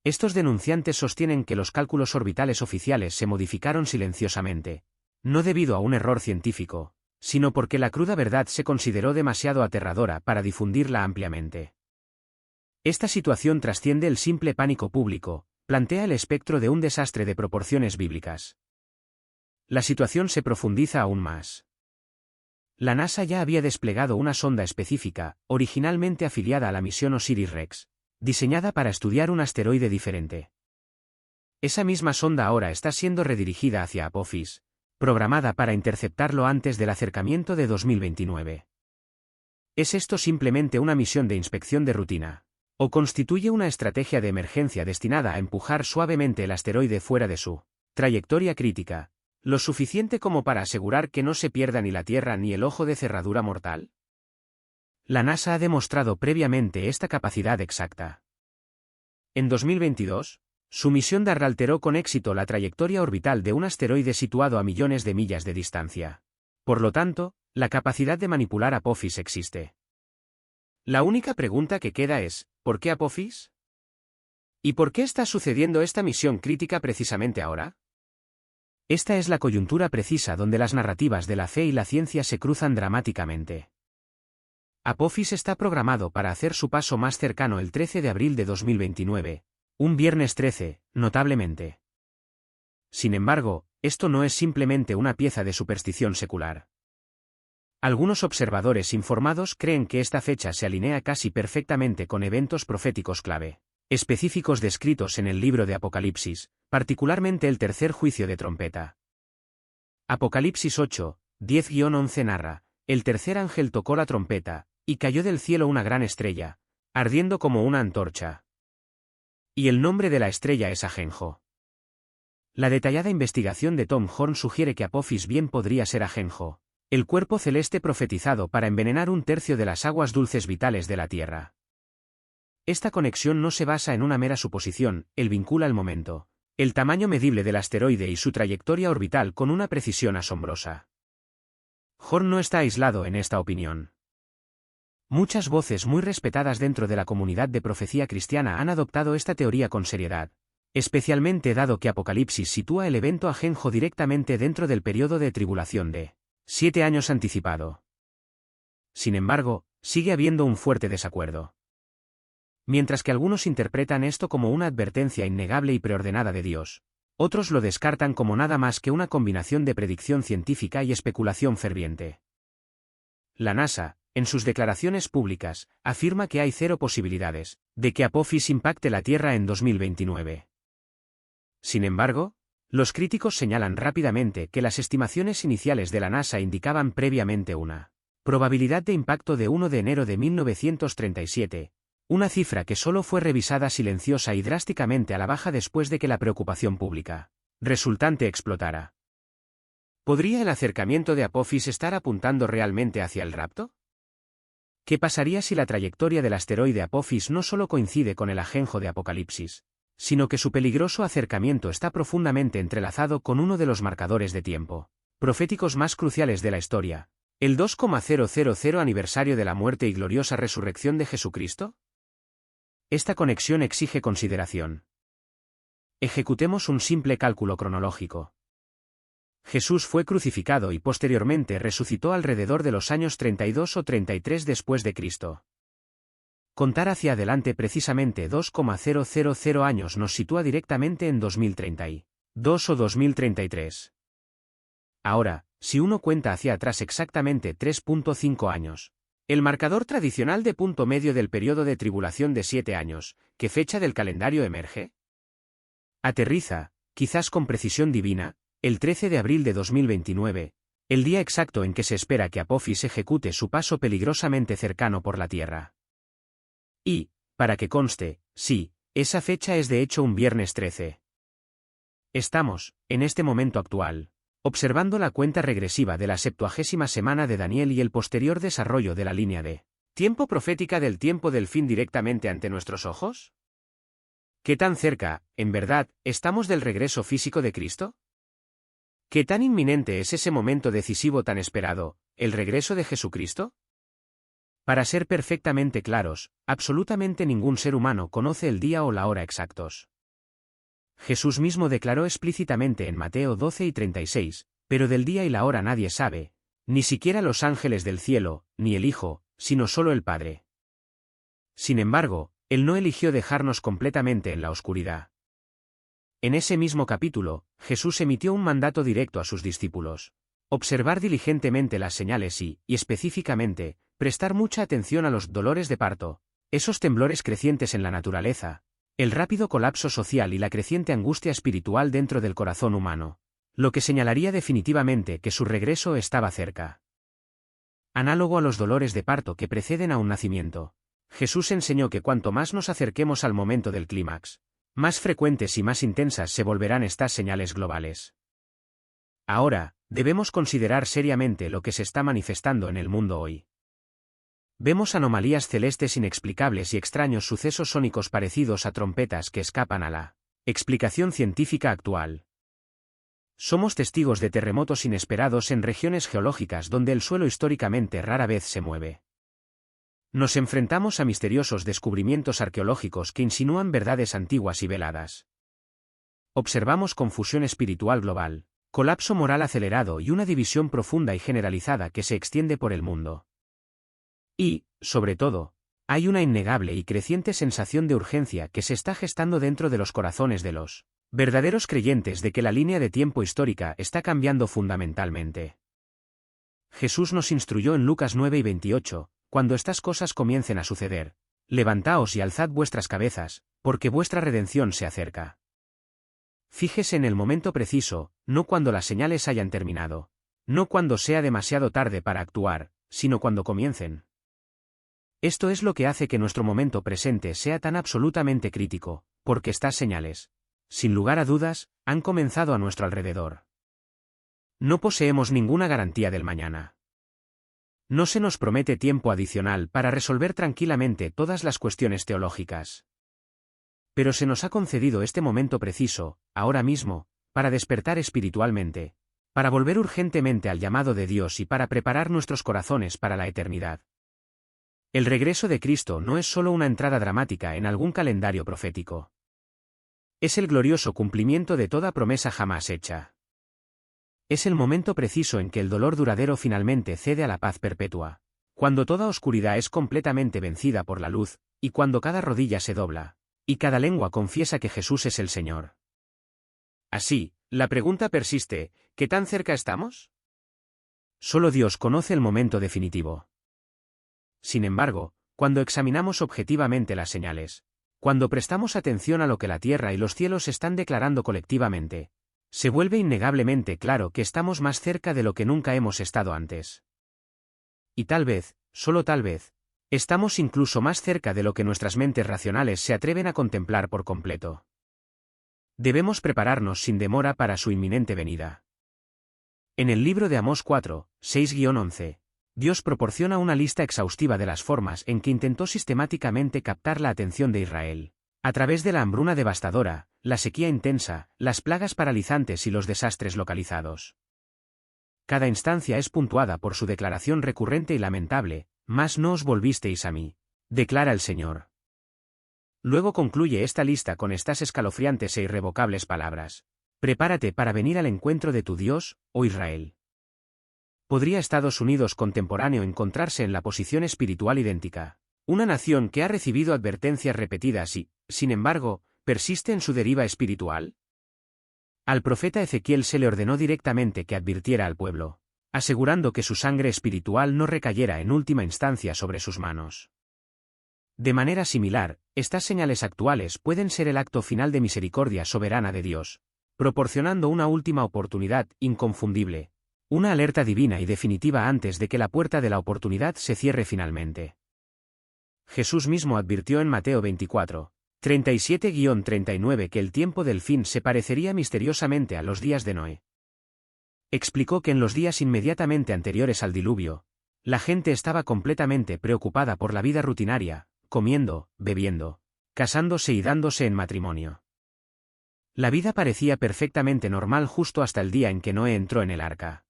Speaker 1: Estos denunciantes sostienen que los cálculos orbitales oficiales se modificaron silenciosamente, no debido a un error científico, sino porque la cruda verdad se consideró demasiado aterradora para difundirla ampliamente. Esta situación trasciende el simple pánico público, plantea el espectro de un desastre de proporciones bíblicas. La situación se profundiza aún más. La NASA ya había desplegado una sonda específica, originalmente afiliada a la misión OSIRIS-REx, diseñada para estudiar un asteroide diferente. Esa misma sonda ahora está siendo redirigida hacia Apophis, programada para interceptarlo antes del acercamiento de 2029. ¿Es esto simplemente una misión de inspección de rutina? ¿O constituye una estrategia de emergencia destinada a empujar suavemente el asteroide fuera de su trayectoria crítica, lo suficiente como para asegurar que no se pierda ni la Tierra ni el ojo de cerradura mortal? La NASA ha demostrado previamente esta capacidad exacta. En 2022, su misión DART alteró con éxito la trayectoria orbital de un asteroide situado a millones de millas de distancia. Por lo tanto, la capacidad de manipular Apophis existe. La única pregunta que queda es, ¿por qué Apophis? ¿Y por qué está sucediendo esta misión crítica precisamente ahora? Esta es la coyuntura precisa donde las narrativas de la fe y la ciencia se cruzan dramáticamente. Apophis está programado para hacer su paso más cercano el 13 de abril de 2029, un viernes 13, notablemente. Sin embargo, esto no es simplemente una pieza de superstición secular. Algunos observadores informados creen que esta fecha se alinea casi perfectamente con eventos proféticos clave, específicos descritos en el libro de Apocalipsis, particularmente el tercer juicio de trompeta. Apocalipsis 8, 10-11 narra: el tercer ángel tocó la trompeta, y cayó del cielo una gran estrella, ardiendo como una antorcha. Y el nombre de la estrella es Ajenjo. La detallada investigación de Tom Horn sugiere que Apophis bien podría ser Ajenjo, el cuerpo celeste profetizado para envenenar un tercio de las aguas dulces vitales de la Tierra. Esta conexión no se basa en una mera suposición, él vincula el momento, el tamaño medible del asteroide y su trayectoria orbital con una precisión asombrosa. Horn no está aislado en esta opinión. Muchas voces muy respetadas dentro de la comunidad de profecía cristiana han adoptado esta teoría con seriedad, especialmente dado que Apocalipsis sitúa el evento ajenjo directamente dentro del periodo de tribulación de 7 años anticipado. Sin embargo, sigue habiendo un fuerte desacuerdo. Mientras que algunos interpretan esto como una advertencia innegable y preordenada de Dios, otros lo descartan como nada más que una combinación de predicción científica y especulación ferviente. La NASA, en sus declaraciones públicas, afirma que hay 0 posibilidades de que Apophis impacte la Tierra en 2029. Sin embargo, los críticos señalan rápidamente que las estimaciones iniciales de la NASA indicaban previamente una probabilidad de impacto de 1 de enero de 1937, una cifra que solo fue revisada silenciosa y drásticamente a la baja después de que la preocupación pública resultante explotara. ¿Podría el acercamiento de Apophis estar apuntando realmente hacia el rapto? ¿Qué pasaría si la trayectoria del asteroide Apophis no solo coincide con el ajenjo de Apocalipsis, sino que su peligroso acercamiento está profundamente entrelazado con uno de los marcadores de tiempo proféticos más cruciales de la historia, el 2,000 aniversario de la muerte y gloriosa resurrección de Jesucristo? Esta conexión exige consideración. Ejecutemos un simple cálculo cronológico. Jesús fue crucificado y posteriormente resucitó alrededor de los años 32 o 33 después de Cristo. Contar hacia adelante precisamente 2,000 años nos sitúa directamente en 2032 o 2033. Ahora, si uno cuenta hacia atrás exactamente 3,5 años, el marcador tradicional de punto medio del periodo de tribulación de 7 años, ¿qué fecha del calendario emerge? Aterriza, quizás con precisión divina, el 13 de abril de 2029, el día exacto en que se espera que Apophis ejecute su paso peligrosamente cercano por la Tierra. Y, para que conste, sí, esa fecha es de hecho un viernes 13. Estamos, en este momento actual, observando la cuenta regresiva de la 70ª semana de Daniel y el posterior desarrollo de la línea de tiempo profética del tiempo del fin directamente ante nuestros ojos. ¿Qué tan cerca, en verdad, estamos del regreso físico de Cristo? ¿Qué tan inminente es ese momento decisivo tan esperado, el regreso de Jesucristo? Para ser perfectamente claros, absolutamente ningún ser humano conoce el día o la hora exactos. Jesús mismo declaró explícitamente en Mateo 12 y 36, pero del día y la hora nadie sabe, ni siquiera los ángeles del cielo, ni el Hijo, sino solo el Padre. Sin embargo, Él no eligió dejarnos completamente en la oscuridad. En ese mismo capítulo, Jesús emitió un mandato directo a sus discípulos: observar diligentemente las señales y, específicamente, prestar mucha atención a los dolores de parto, esos temblores crecientes en la naturaleza, el rápido colapso social y la creciente angustia espiritual dentro del corazón humano, lo que señalaría definitivamente que su regreso estaba cerca. Análogo a los dolores de parto que preceden a un nacimiento, Jesús enseñó que cuanto más nos acerquemos al momento del clímax, más frecuentes y más intensas se volverán estas señales globales. Ahora, debemos considerar seriamente lo que se está manifestando en el mundo hoy. Vemos anomalías celestes inexplicables y extraños sucesos sónicos parecidos a trompetas que escapan a la explicación científica actual. Somos testigos de terremotos inesperados en regiones geológicas donde el suelo históricamente rara vez se mueve. Nos enfrentamos a misteriosos descubrimientos arqueológicos que insinúan verdades antiguas y veladas. Observamos confusión espiritual global, colapso moral acelerado y una división profunda y generalizada que se extiende por el mundo. Y, sobre todo, hay una innegable y creciente sensación de urgencia que se está gestando dentro de los corazones de los verdaderos creyentes de que la línea de tiempo histórica está cambiando fundamentalmente. Jesús nos instruyó en Lucas 9 y 28, cuando estas cosas comiencen a suceder, levantaos y alzad vuestras cabezas, porque vuestra redención se acerca. Fíjese en el momento preciso, no cuando las señales hayan terminado, no cuando sea demasiado tarde para actuar, sino cuando comiencen. Esto es lo que hace que nuestro momento presente sea tan absolutamente crítico, porque estas señales, sin lugar a dudas, han comenzado a nuestro alrededor. No poseemos ninguna garantía del mañana. No se nos promete tiempo adicional para resolver tranquilamente todas las cuestiones teológicas. Pero se nos ha concedido este momento preciso, ahora mismo, para despertar espiritualmente, para volver urgentemente al llamado de Dios y para preparar nuestros corazones para la eternidad. El regreso de Cristo no es solo una entrada dramática en algún calendario profético. Es el glorioso cumplimiento de toda promesa jamás hecha. Es el momento preciso en que el dolor duradero finalmente cede a la paz perpetua, cuando toda oscuridad es completamente vencida por la luz, y cuando cada rodilla se dobla, y cada lengua confiesa que Jesús es el Señor. Así, la pregunta persiste, ¿qué tan cerca estamos? Solo Dios conoce el momento definitivo. Sin embargo, cuando examinamos objetivamente las señales, cuando prestamos atención a lo que la tierra y los cielos están declarando colectivamente, se vuelve innegablemente claro que estamos más cerca de lo que nunca hemos estado antes. Y tal vez, solo tal vez, estamos incluso más cerca de lo que nuestras mentes racionales se atreven a contemplar por completo. Debemos prepararnos sin demora para su inminente venida. En el libro de Amós 4, 6-11, Dios proporciona una lista exhaustiva de las formas en que intentó sistemáticamente captar la atención de Israel, a través de la hambruna devastadora, la sequía intensa, las plagas paralizantes y los desastres localizados. Cada instancia es puntuada por su declaración recurrente y lamentable, «Mas no os volvisteis a mí», declara el Señor. Luego concluye esta lista con estas escalofriantes e irrevocables palabras: «Prepárate para venir al encuentro de tu Dios, oh Israel». ¿Podría Estados Unidos contemporáneo encontrarse en la posición espiritual idéntica? Una nación que ha recibido advertencias repetidas y, sin embargo, persiste en su deriva espiritual. Al profeta Ezequiel se le ordenó directamente que advirtiera al pueblo, asegurando que su sangre espiritual no recayera en última instancia sobre sus manos. De manera similar, estas señales actuales pueden ser el acto final de misericordia soberana de Dios, proporcionando una última oportunidad inconfundible, una alerta divina y definitiva antes de que la puerta de la oportunidad se cierre finalmente. Jesús mismo advirtió en Mateo 24, 37-39 que el tiempo del fin se parecería misteriosamente a los días de Noé. Explicó que en los días inmediatamente anteriores al diluvio, la gente estaba completamente preocupada por la vida rutinaria, comiendo, bebiendo, casándose y dándose en matrimonio. La vida parecía perfectamente normal justo hasta el día en que Noé entró en el arca.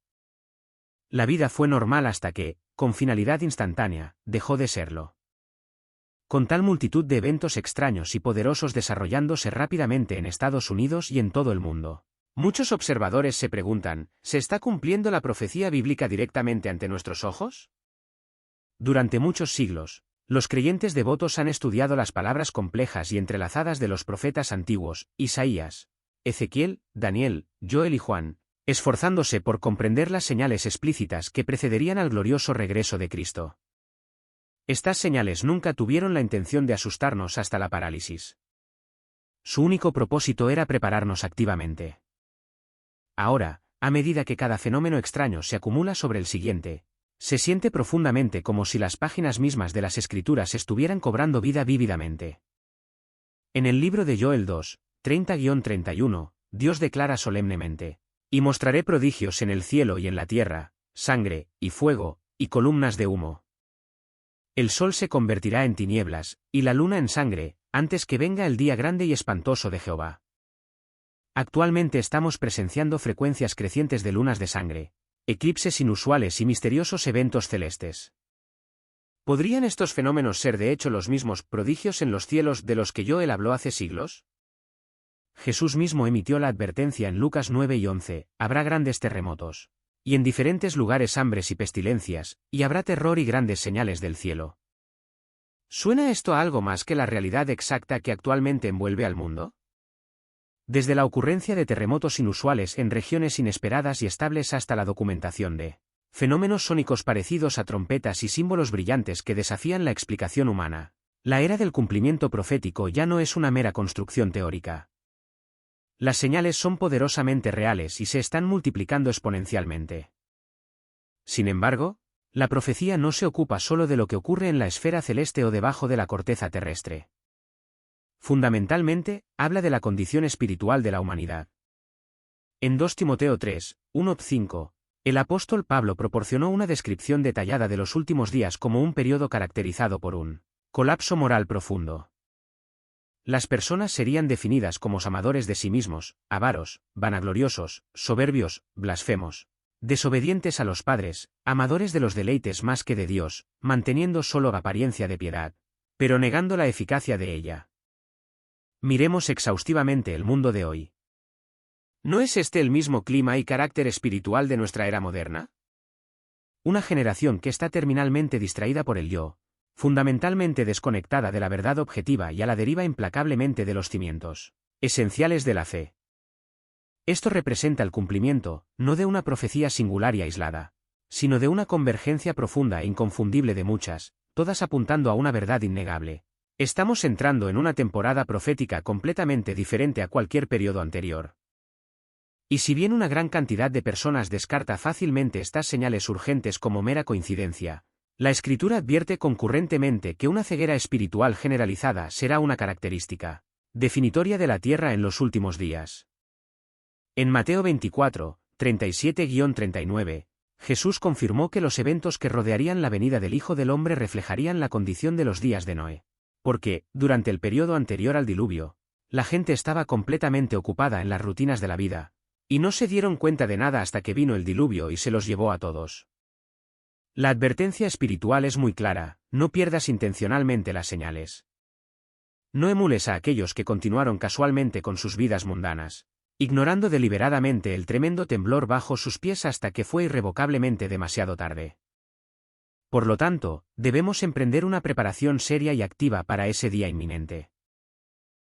Speaker 1: La vida fue normal hasta que, con finalidad instantánea, dejó de serlo. Con tal multitud de eventos extraños y poderosos desarrollándose rápidamente en Estados Unidos y en todo el mundo, muchos observadores se preguntan, ¿se está cumpliendo la profecía bíblica directamente ante nuestros ojos? Durante muchos siglos, los creyentes devotos han estudiado las palabras complejas y entrelazadas de los profetas antiguos, Isaías, Ezequiel, Daniel, Joel y Juan, esforzándose por comprender las señales explícitas que precederían al glorioso regreso de Cristo. Estas señales nunca tuvieron la intención de asustarnos hasta la parálisis. Su único propósito era prepararnos activamente. Ahora, a medida que cada fenómeno extraño se acumula sobre el siguiente, se siente profundamente como si las páginas mismas de las Escrituras estuvieran cobrando vida vívidamente. En el libro de Joel 2, 30-31, Dios declara solemnemente: «Y mostraré prodigios en el cielo y en la tierra, sangre, y fuego, y columnas de humo. El sol se convertirá en tinieblas, y la luna en sangre, antes que venga el día grande y espantoso de Jehová». Actualmente estamos presenciando frecuencias crecientes de lunas de sangre, eclipses inusuales y misteriosos eventos celestes. ¿Podrían estos fenómenos ser de hecho los mismos prodigios en los cielos de los que Joel habló hace siglos? Jesús mismo emitió la advertencia en Lucas 9 y 11, habrá grandes terremotos, y en diferentes lugares hambres y pestilencias, y habrá terror y grandes señales del cielo. ¿Suena esto a algo más que la realidad exacta que actualmente envuelve al mundo? Desde la ocurrencia de terremotos inusuales en regiones inesperadas y estables hasta la documentación de fenómenos sónicos parecidos a trompetas y símbolos brillantes que desafían la explicación humana, la era del cumplimiento profético ya no es una mera construcción teórica. Las señales son poderosamente reales y se están multiplicando exponencialmente. Sin embargo, la profecía no se ocupa solo de lo que ocurre en la esfera celeste o debajo de la corteza terrestre. Fundamentalmente, habla de la condición espiritual de la humanidad. En 2 Timoteo 3, 1-5, el apóstol Pablo proporcionó una descripción detallada de los últimos días como un periodo caracterizado por un colapso moral profundo. Las personas serían definidas como amadores de sí mismos, avaros, vanagloriosos, soberbios, blasfemos, desobedientes a los padres, amadores de los deleites más que de Dios, manteniendo solo apariencia de piedad, pero negando la eficacia de ella. Miremos exhaustivamente el mundo de hoy. ¿No es este el mismo clima y carácter espiritual de nuestra era moderna? Una generación que está terminalmente distraída por el yo, fundamentalmente desconectada de la verdad objetiva y a la deriva implacablemente de los cimientos esenciales de la fe. Esto representa el cumplimiento, no de una profecía singular y aislada, sino de una convergencia profunda e inconfundible de muchas, todas apuntando a una verdad innegable. Estamos entrando en una temporada profética completamente diferente a cualquier periodo anterior. Y si bien una gran cantidad de personas descarta fácilmente estas señales urgentes como mera coincidencia, la Escritura advierte concurrentemente que una ceguera espiritual generalizada será una característica definitoria de la tierra en los últimos días. En Mateo 24, 37-39, Jesús confirmó que los eventos que rodearían la venida del Hijo del Hombre reflejarían la condición de los días de Noé. Porque, durante el periodo anterior al diluvio, la gente estaba completamente ocupada en las rutinas de la vida, y no se dieron cuenta de nada hasta que vino el diluvio y se los llevó a todos. La advertencia espiritual es muy clara: no pierdas intencionalmente las señales. No emules a aquellos que continuaron casualmente con sus vidas mundanas, ignorando deliberadamente el tremendo temblor bajo sus pies hasta que fue irrevocablemente demasiado tarde. Por lo tanto, debemos emprender una preparación seria y activa para ese día inminente.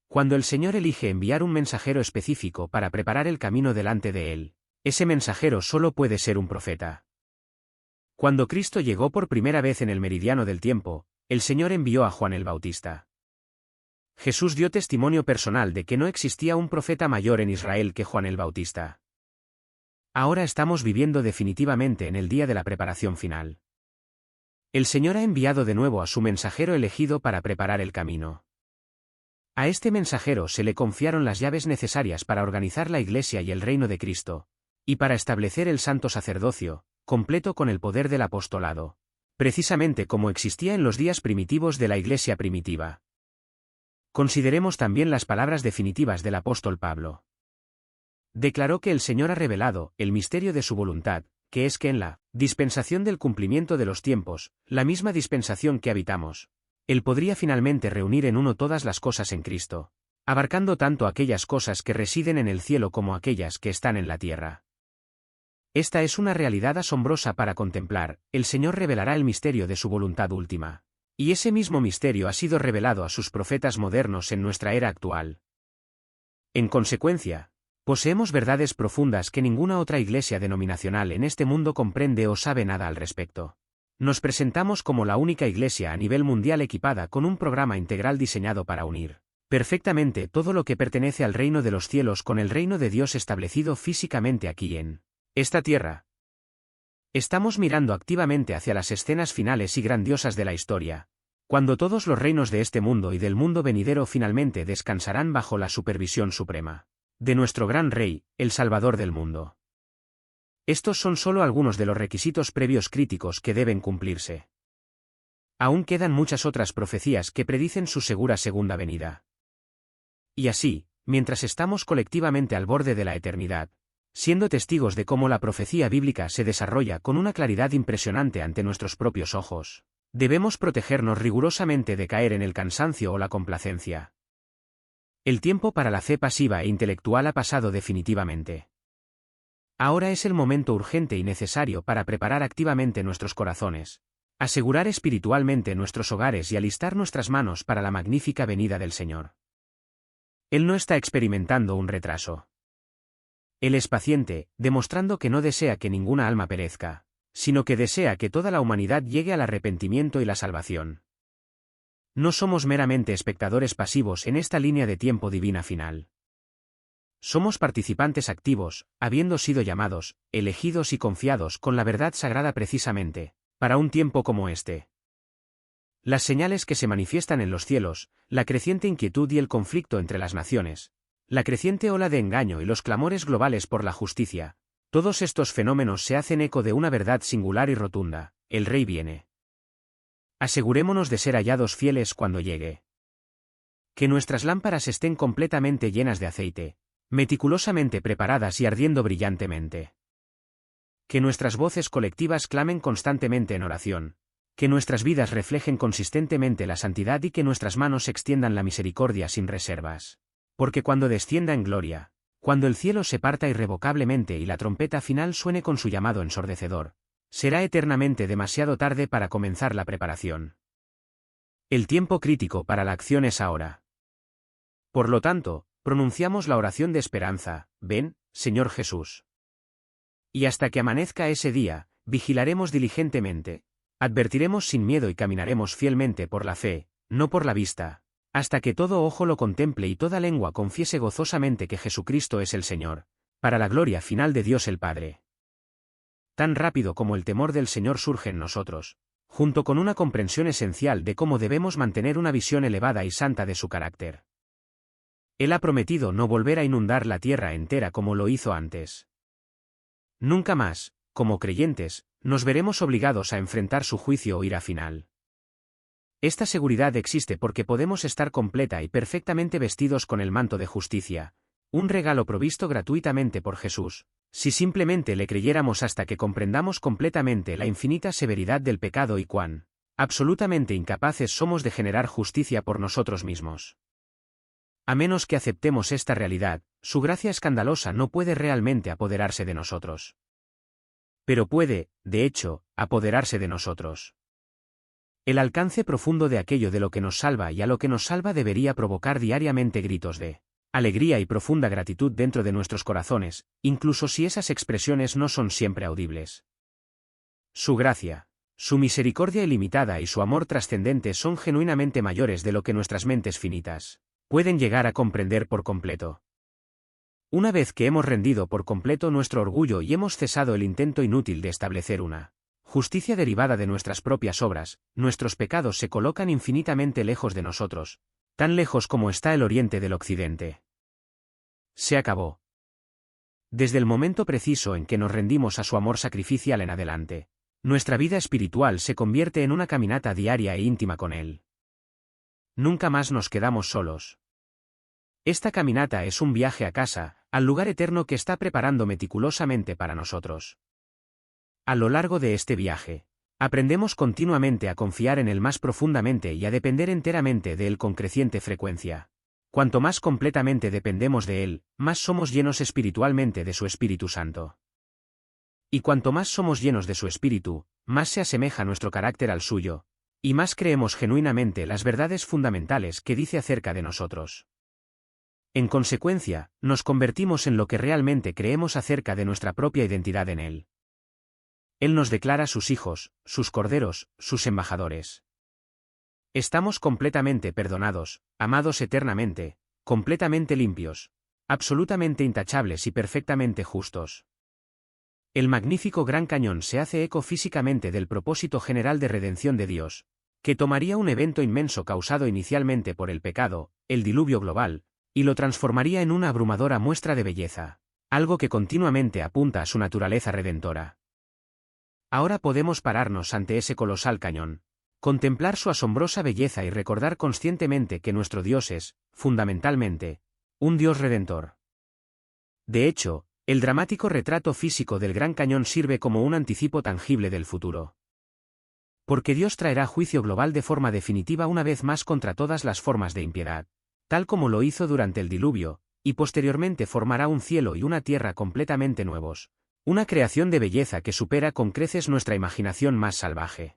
Speaker 1: Cuando el Señor elige enviar un mensajero específico para preparar el camino delante de Él, ese mensajero solo puede ser un profeta. Cuando Cristo llegó por primera vez en el meridiano del tiempo, el Señor envió a Juan el Bautista. Jesús dio testimonio personal de que no existía un profeta mayor en Israel que Juan el Bautista. Ahora estamos viviendo definitivamente en el día de la preparación final. El Señor ha enviado de nuevo a su mensajero elegido para preparar el camino. A este mensajero se le confiaron las llaves necesarias para organizar la Iglesia y el reino de Cristo, y para establecer el santo sacerdocio, completo con el poder del apostolado, precisamente como existía en los días primitivos de la Iglesia primitiva. Consideremos también las palabras definitivas del apóstol Pablo. Declaró que el Señor ha revelado el misterio de su voluntad, que es que en la dispensación del cumplimiento de los tiempos, la misma dispensación que habitamos, Él podría finalmente reunir en uno todas las cosas en Cristo, abarcando tanto aquellas cosas que residen en el cielo como aquellas que están en la tierra. Esta es una realidad asombrosa para contemplar: el Señor revelará el misterio de su voluntad última. Y ese mismo misterio ha sido revelado a sus profetas modernos en nuestra era actual. En consecuencia, poseemos verdades profundas que ninguna otra iglesia denominacional en este mundo comprende o sabe nada al respecto. Nos presentamos como la única iglesia a nivel mundial equipada con un programa integral diseñado para unir perfectamente todo lo que pertenece al reino de los cielos con el reino de Dios establecido físicamente aquí en esta tierra. Estamos mirando activamente hacia las escenas finales y grandiosas de la historia, cuando todos los reinos de este mundo y del mundo venidero finalmente descansarán bajo la supervisión suprema de nuestro gran Rey, el Salvador del mundo. Estos son solo algunos de los requisitos previos críticos que deben cumplirse. Aún quedan muchas otras profecías que predicen su segura segunda venida. Y así, mientras estamos colectivamente al borde de la eternidad, siendo testigos de cómo la profecía bíblica se desarrolla con una claridad impresionante ante nuestros propios ojos, debemos protegernos rigurosamente de caer en el cansancio o la complacencia. El tiempo para la fe pasiva e intelectual ha pasado definitivamente. Ahora es el momento urgente y necesario para preparar activamente nuestros corazones, asegurar espiritualmente nuestros hogares y alistar nuestras manos para la magnífica venida del Señor. Él no está experimentando un retraso. Él es paciente, demostrando que no desea que ninguna alma perezca, sino que desea que toda la humanidad llegue al arrepentimiento y la salvación. No somos meramente espectadores pasivos en esta línea de tiempo divina final. Somos participantes activos, habiendo sido llamados, elegidos y confiados con la verdad sagrada precisamente, para un tiempo como este. Las señales que se manifiestan en los cielos, la creciente inquietud y el conflicto entre las naciones, la creciente ola de engaño y los clamores globales por la justicia, todos estos fenómenos se hacen eco de una verdad singular y rotunda: el Rey viene. Asegurémonos de ser hallados fieles cuando llegue. Que nuestras lámparas estén completamente llenas de aceite, meticulosamente preparadas y ardiendo brillantemente. Que nuestras voces colectivas clamen constantemente en oración. Que nuestras vidas reflejen consistentemente la santidad y que nuestras manos extiendan la misericordia sin reservas. Porque cuando descienda en gloria, cuando el cielo se parta irrevocablemente y la trompeta final suene con su llamado ensordecedor, será eternamente demasiado tarde para comenzar la preparación. El tiempo crítico para la acción es ahora. Por lo tanto, pronunciamos la oración de esperanza: ven, Señor Jesús. Y hasta que amanezca ese día, vigilaremos diligentemente, advertiremos sin miedo y caminaremos fielmente por la fe, no por la vista, hasta que todo ojo lo contemple y toda lengua confiese gozosamente que Jesucristo es el Señor, para la gloria final de Dios el Padre. Tan rápido como el temor del Señor surge en nosotros, junto con una comprensión esencial de cómo debemos mantener una visión elevada y santa de su carácter. Él ha prometido no volver a inundar la tierra entera como lo hizo antes. Nunca más, como creyentes, nos veremos obligados a enfrentar su juicio o ira final. Esta seguridad existe porque podemos estar completa y perfectamente vestidos con el manto de justicia, un regalo provisto gratuitamente por Jesús, si simplemente le creyéramos hasta que comprendamos completamente la infinita severidad del pecado y cuán absolutamente incapaces somos de generar justicia por nosotros mismos. A menos que aceptemos esta realidad, su gracia escandalosa no puede realmente apoderarse de nosotros. Pero puede, de hecho, apoderarse de nosotros. El alcance profundo de aquello de lo que nos salva y a lo que nos salva debería provocar diariamente gritos de alegría y profunda gratitud dentro de nuestros corazones, incluso si esas expresiones no son siempre audibles. Su gracia, su misericordia ilimitada y su amor trascendente son genuinamente mayores de lo que nuestras mentes finitas pueden llegar a comprender por completo. Una vez que hemos rendido por completo nuestro orgullo y hemos cesado el intento inútil de establecer una justicia derivada de nuestras propias obras, nuestros pecados se colocan infinitamente lejos de nosotros, tan lejos como está el oriente del occidente. Se acabó. Desde el momento preciso en que nos rendimos a su amor sacrificial en adelante, nuestra vida espiritual se convierte en una caminata diaria e íntima con Él. Nunca más nos quedamos solos. Esta caminata es un viaje a casa, al lugar eterno que está preparando meticulosamente para nosotros. A lo largo de este viaje, aprendemos continuamente a confiar en Él más profundamente y a depender enteramente de Él con creciente frecuencia. Cuanto más completamente dependemos de Él, más somos llenos espiritualmente de su Espíritu Santo. Y cuanto más somos llenos de su Espíritu, más se asemeja nuestro carácter al suyo, y más creemos genuinamente las verdades fundamentales que dice acerca de nosotros. En consecuencia, nos convertimos en lo que realmente creemos acerca de nuestra propia identidad en Él. Él nos declara sus hijos, sus corderos, sus embajadores. Estamos completamente perdonados, amados eternamente, completamente limpios, absolutamente intachables y perfectamente justos. El magnífico Gran Cañón se hace eco físicamente del propósito general de redención de Dios, que tomaría un evento inmenso causado inicialmente por el pecado, el diluvio global, y lo transformaría en una abrumadora muestra de belleza, algo que continuamente apunta a su naturaleza redentora. Ahora podemos pararnos ante ese colosal cañón, contemplar su asombrosa belleza y recordar conscientemente que nuestro Dios es, fundamentalmente, un Dios redentor. De hecho, el dramático retrato físico del Gran Cañón sirve como un anticipo tangible del futuro. Porque Dios traerá juicio global de forma definitiva una vez más contra todas las formas de impiedad, tal como lo hizo durante el diluvio, y posteriormente formará un cielo y una tierra completamente nuevos, una creación de belleza que supera con creces nuestra imaginación más salvaje.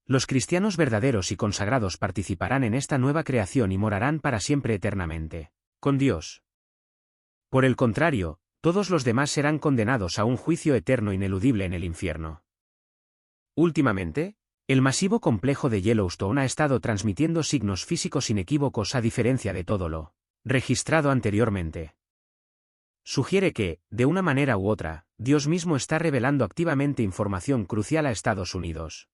Speaker 1: Los cristianos verdaderos y consagrados participarán en esta nueva creación y morarán para siempre eternamente con Dios. Por el contrario, todos los demás serán condenados a un juicio eterno ineludible en el infierno. Últimamente, el masivo complejo de Yellowstone ha estado transmitiendo signos físicos inequívocos a diferencia de todo lo registrado anteriormente. Sugiere que, de una manera u otra, Dios mismo está revelando activamente información crucial a Estados Unidos.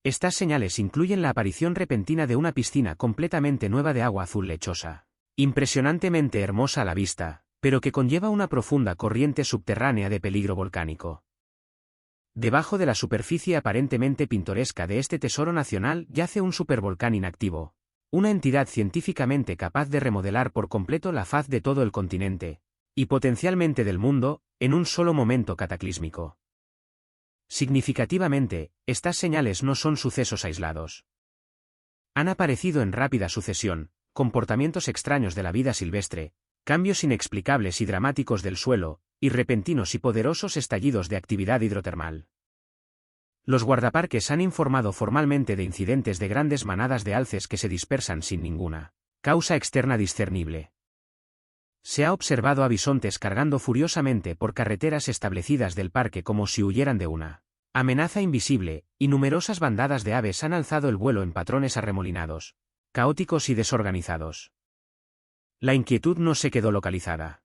Speaker 1: Estas señales incluyen la aparición repentina de una piscina completamente nueva de agua azul lechosa, impresionantemente hermosa a la vista, pero que conlleva una profunda corriente subterránea de peligro volcánico. Debajo de la superficie aparentemente pintoresca de este tesoro nacional yace un supervolcán inactivo, una entidad científicamente capaz de remodelar por completo la faz de todo el continente, y potencialmente del mundo, en un solo momento cataclísmico. Significativamente, estas señales no son sucesos aislados. Han aparecido en rápida sucesión, comportamientos extraños de la vida silvestre, cambios inexplicables y dramáticos del suelo, y repentinos y poderosos estallidos de actividad hidrotermal. Los guardaparques han informado formalmente de incidentes de grandes manadas de alces que se dispersan sin ninguna causa externa discernible. Se ha observado a bisontes cargando furiosamente por carreteras establecidas del parque como si huyeran de una amenaza invisible, y numerosas bandadas de aves han alzado el vuelo en patrones arremolinados, caóticos y desorganizados. La inquietud no se quedó localizada.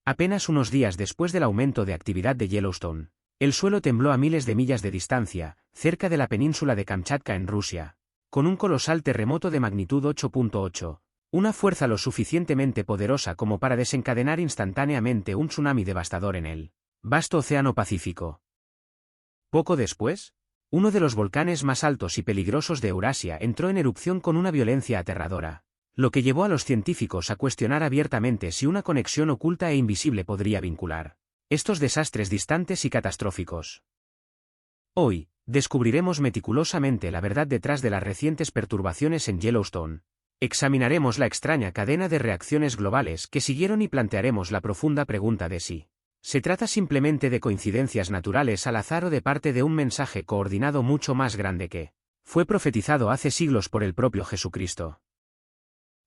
Speaker 1: Apenas unos días después del aumento de actividad de Yellowstone, el suelo tembló a miles de millas de distancia, cerca de la península de Kamchatka en Rusia, con un colosal terremoto de magnitud 8.8, una fuerza lo suficientemente poderosa como para desencadenar instantáneamente un tsunami devastador en el vasto Océano Pacífico. Poco después, uno de los volcanes más altos y peligrosos de Eurasia entró en erupción con una violencia aterradora, lo que llevó a los científicos a cuestionar abiertamente si una conexión oculta e invisible podría vincular estos desastres distantes y catastróficos. Hoy, descubriremos meticulosamente la verdad detrás de las recientes perturbaciones en Yellowstone, examinaremos la extraña cadena de reacciones globales que siguieron y plantearemos la profunda pregunta de si se trata simplemente de coincidencias naturales al azar o de parte de un mensaje coordinado mucho más grande que fue profetizado hace siglos por el propio Jesucristo.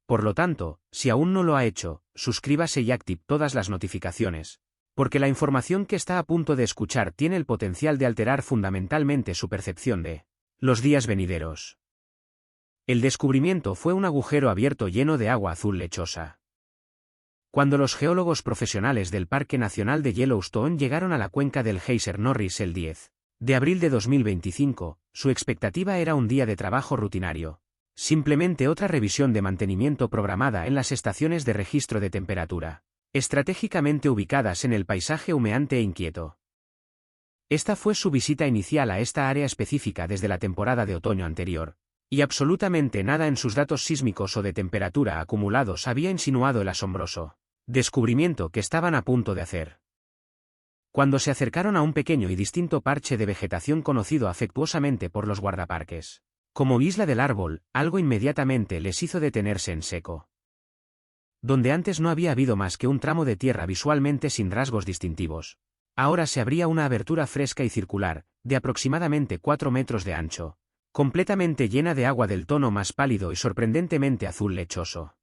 Speaker 1: Por lo tanto, si aún no lo ha hecho, suscríbase y active todas las notificaciones, porque la información que está a punto de escuchar tiene el potencial de alterar fundamentalmente su percepción de los días venideros. El descubrimiento fue un agujero abierto lleno de agua azul lechosa. Cuando los geólogos profesionales del Parque Nacional de Yellowstone llegaron a la cuenca del Geyser Norris el 10 de abril de 2025, su expectativa era un día de trabajo rutinario, simplemente otra revisión de mantenimiento programada en las estaciones de registro de temperatura, estratégicamente ubicadas en el paisaje humeante e inquieto. Esta fue su visita inicial a esta área específica desde la temporada de otoño anterior, y absolutamente nada en sus datos sísmicos o de temperatura acumulados había insinuado el asombroso descubrimiento que estaban a punto de hacer. Cuando se acercaron a un pequeño y distinto parche de vegetación conocido afectuosamente por los guardaparques como Isla del Árbol, algo inmediatamente les hizo detenerse en seco. Donde antes no había habido más que un tramo de tierra visualmente sin rasgos distintivos, ahora se abría una abertura fresca y circular, de aproximadamente 4 metros de ancho, completamente llena de agua del tono más pálido y sorprendentemente azul lechoso.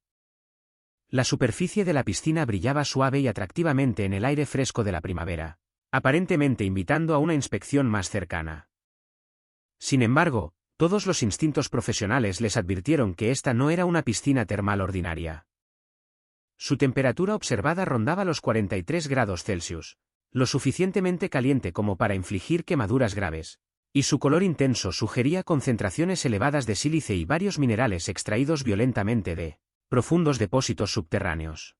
Speaker 1: La superficie de la piscina brillaba suave y atractivamente en el aire fresco de la primavera, aparentemente invitando a una inspección más cercana. Sin embargo, todos los instintos profesionales les advirtieron que esta no era una piscina termal ordinaria. Su temperatura observada rondaba los 43 grados Celsius, lo suficientemente caliente como para infligir quemaduras graves, y su color intenso sugería concentraciones elevadas de sílice y varios minerales extraídos violentamente de profundos depósitos subterráneos.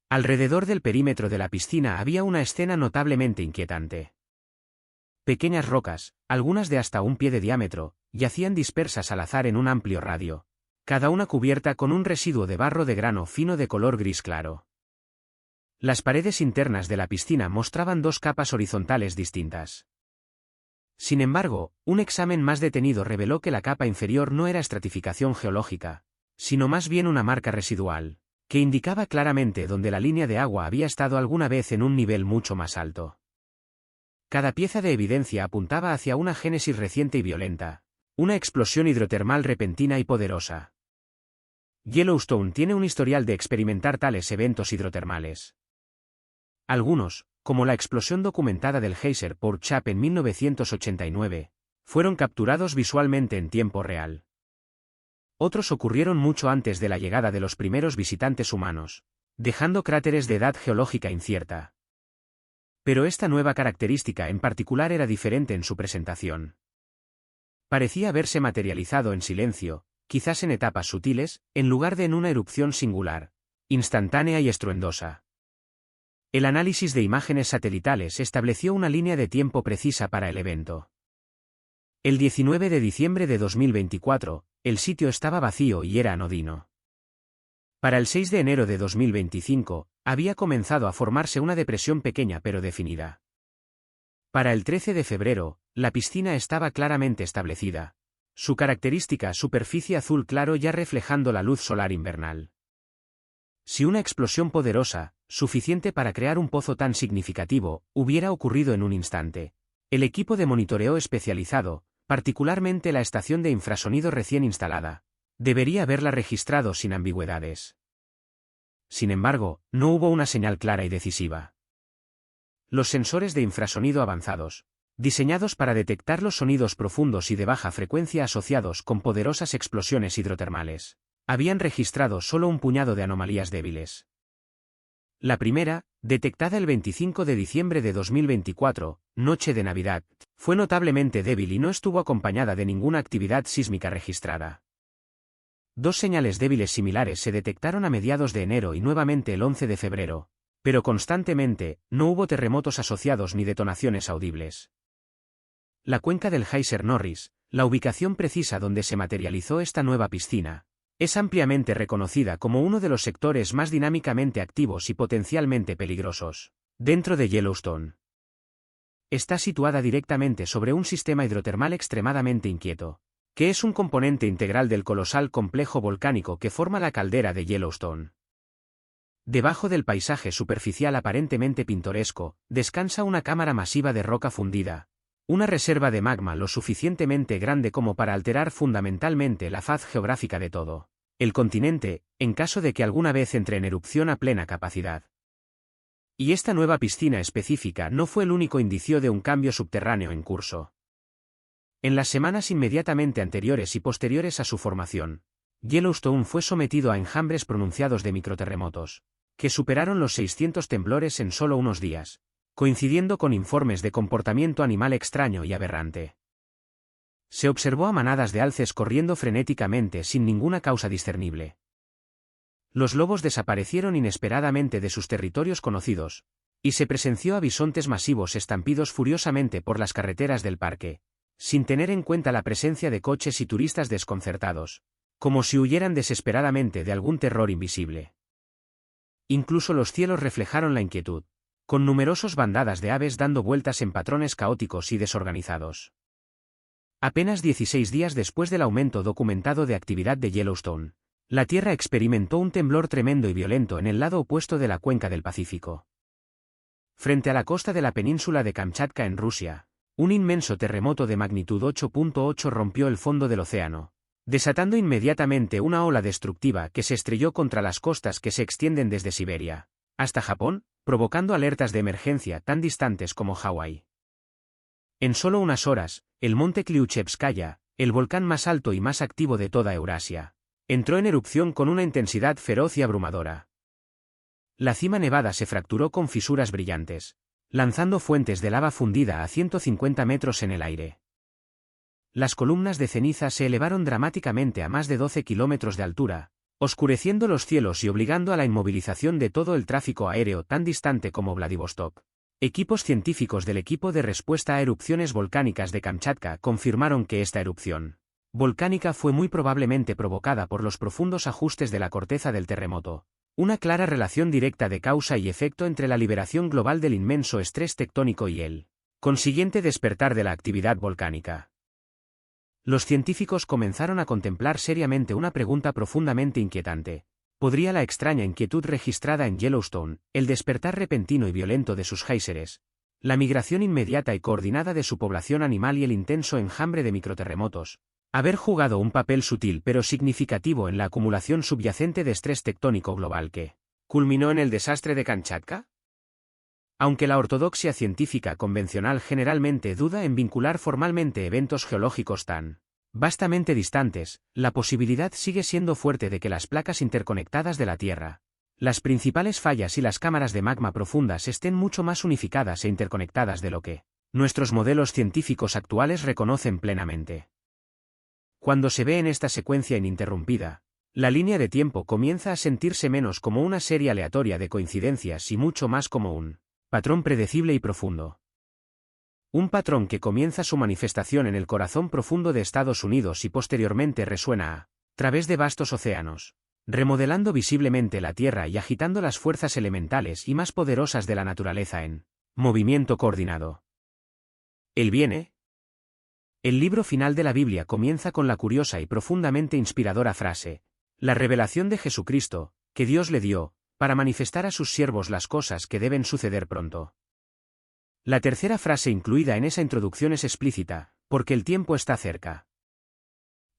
Speaker 1: Alrededor del perímetro de la piscina había una escena notablemente inquietante. Pequeñas rocas, algunas de hasta 1 pie de diámetro, yacían dispersas al azar en un amplio radio, cada una cubierta con un residuo de barro de grano fino de color gris claro. Las paredes internas de la piscina mostraban 2 capas horizontales distintas. Sin embargo, un examen más detenido reveló que la capa inferior no era estratificación geológica, sino más bien una marca residual, que indicaba claramente dónde la línea de agua había estado alguna vez en un nivel mucho más alto. Cada pieza de evidencia apuntaba hacia una génesis reciente y violenta, una explosión hidrotermal repentina y poderosa. Yellowstone tiene un historial de experimentar tales eventos hidrotermales. Algunos, como la explosión documentada del Geyser Port Chap en 1989, fueron capturados visualmente en tiempo real. Otros ocurrieron mucho antes de la llegada de los primeros visitantes humanos, dejando cráteres de edad geológica incierta. Pero esta nueva característica en particular era diferente en su presentación. Parecía haberse materializado en silencio, quizás en etapas sutiles, en lugar de en una erupción singular, instantánea y estruendosa. El análisis de imágenes satelitales estableció una línea de tiempo precisa para el evento. El 19 de diciembre de 2024, el sitio estaba vacío y era anodino. Para el 6 de enero de 2025, Había comenzado a formarse una depresión pequeña pero definida. Para el 13 de febrero, la piscina estaba claramente establecida, su característica superficie azul claro ya reflejando la luz solar invernal. Si una explosión poderosa, suficiente para crear un pozo tan significativo, hubiera ocurrido en un instante, el equipo de monitoreo especializado, particularmente la estación de infrasonido recién instalada, debería haberla registrado sin ambigüedades. Sin embargo, no hubo una señal clara y decisiva. Los sensores de infrasonido avanzados, diseñados para detectar los sonidos profundos y de baja frecuencia asociados con poderosas explosiones hidrotermales, habían registrado solo un puñado de anomalías débiles. La primera, detectada el 25 de diciembre de 2024, noche de Navidad, fue notablemente débil y no estuvo acompañada de ninguna actividad sísmica registrada. Dos señales débiles similares se detectaron a mediados de enero y nuevamente el 11 de febrero, pero constantemente, no hubo terremotos asociados ni detonaciones audibles. La cuenca del Geyser Norris, la ubicación precisa donde se materializó esta nueva piscina, es ampliamente reconocida como uno de los sectores más dinámicamente activos y potencialmente peligrosos dentro de Yellowstone. Está situada directamente sobre un sistema hidrotermal extremadamente inquieto, que es un componente integral del colosal complejo volcánico que forma la caldera de Yellowstone. Debajo del paisaje superficial aparentemente pintoresco, descansa una cámara masiva de roca fundida, una reserva de magma lo suficientemente grande como para alterar fundamentalmente la faz geográfica de todo el continente, en caso de que alguna vez entre en erupción a plena capacidad. Y esta nueva piscina específica no fue el único indicio de un cambio subterráneo en curso. En las semanas inmediatamente anteriores y posteriores a su formación, Yellowstone fue sometido a enjambres pronunciados de microterremotos, que superaron los 600 temblores en solo unos días, coincidiendo con informes de comportamiento animal extraño y aberrante. Se observó a manadas de alces corriendo frenéticamente sin ninguna causa discernible. Los lobos desaparecieron inesperadamente de sus territorios conocidos, y se presenció a bisontes masivos estampidos furiosamente por las carreteras del parque, sin tener en cuenta la presencia de coches y turistas desconcertados, como si huyeran desesperadamente de algún terror invisible. Incluso los cielos reflejaron la inquietud, con numerosas bandadas de aves dando vueltas en patrones caóticos y desorganizados. Apenas 16 días después del aumento documentado de actividad de Yellowstone, la Tierra experimentó un temblor tremendo y violento en el lado opuesto de la cuenca del Pacífico. Frente a la costa de la península de Kamchatka en Rusia, un inmenso terremoto de magnitud 8.8 rompió el fondo del océano, desatando inmediatamente una ola destructiva que se estrelló contra las costas que se extienden desde Siberia hasta Japón, provocando alertas de emergencia tan distantes como Hawái. En solo unas horas, el monte Kliuchevskaya, el volcán más alto y más activo de toda Eurasia, entró en erupción con una intensidad feroz y abrumadora. La cima nevada se fracturó con fisuras brillantes, lanzando fuentes de lava fundida a 150 metros en el aire. Las columnas de ceniza se elevaron dramáticamente a más de 12 kilómetros de altura, oscureciendo los cielos y obligando a la inmovilización de todo el tráfico aéreo tan distante como Vladivostok. Equipos científicos del equipo de respuesta a erupciones volcánicas de Kamchatka confirmaron que esta erupción volcánica fue muy probablemente provocada por los profundos ajustes de la corteza del terremoto, una clara relación directa de causa y efecto entre la liberación global del inmenso estrés tectónico y el consiguiente despertar de la actividad volcánica. Los científicos comenzaron a contemplar seriamente una pregunta profundamente inquietante. ¿Podría la extraña inquietud registrada en Yellowstone, el despertar repentino y violento de sus géiseres, la migración inmediata y coordinada de su población animal y el intenso enjambre de microterremotos, haber jugado un papel sutil pero significativo en la acumulación subyacente de estrés tectónico global que culminó en el desastre de Kamchatka? Aunque la ortodoxia científica convencional generalmente duda en vincular formalmente eventos geológicos tan vastamente distantes, la posibilidad sigue siendo fuerte de que las placas interconectadas de la Tierra, las principales fallas y las cámaras de magma profundas estén mucho más unificadas e interconectadas de lo que nuestros modelos científicos actuales reconocen plenamente. Cuando se ve en esta secuencia ininterrumpida, la línea de tiempo comienza a sentirse menos como una serie aleatoria de coincidencias y mucho más como un patrón predecible y profundo. Un patrón que comienza su manifestación en el corazón profundo de Estados Unidos y posteriormente resuena a través de vastos océanos, remodelando visiblemente la Tierra y agitando las fuerzas elementales y más poderosas de la naturaleza en movimiento coordinado. Él viene. El libro final de la Biblia comienza con la curiosa y profundamente inspiradora frase: la revelación de Jesucristo, que Dios le dio, para manifestar a sus siervos las cosas que deben suceder pronto. La tercera frase incluida en esa introducción es explícita, porque el tiempo está cerca.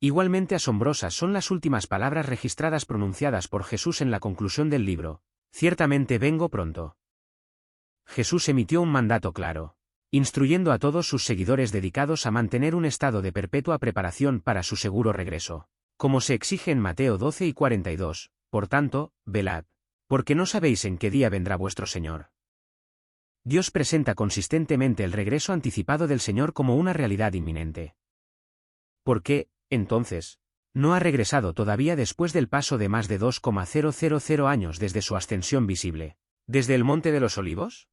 Speaker 1: Igualmente asombrosas son las últimas palabras registradas pronunciadas por Jesús en la conclusión del libro: ciertamente vengo pronto. Jesús emitió un mandato claro, instruyendo a todos sus seguidores dedicados a mantener un estado de perpetua preparación para su seguro regreso, como se exige en Mateo 12 y 42, por tanto, velad, porque no sabéis en qué día vendrá vuestro Señor. Dios presenta consistentemente el regreso anticipado del Señor como una realidad inminente. ¿Por qué, entonces, no ha regresado todavía después del paso de más de 2,000 años desde su ascensión visible, desde el Monte de los Olivos?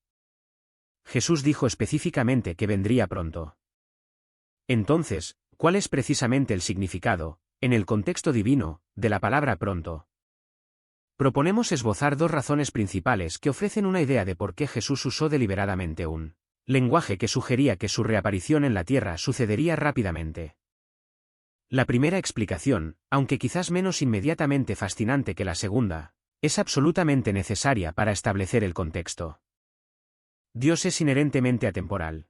Speaker 1: Jesús dijo específicamente que vendría pronto. Entonces, ¿cuál es precisamente el significado, en el contexto divino, de la palabra pronto? Proponemos esbozar dos razones principales que ofrecen una idea de por qué Jesús usó deliberadamente un lenguaje que sugería que su reaparición en la tierra sucedería rápidamente. La primera explicación, aunque quizás menos inmediatamente fascinante que la segunda, es absolutamente necesaria para establecer el contexto. Dios es inherentemente atemporal.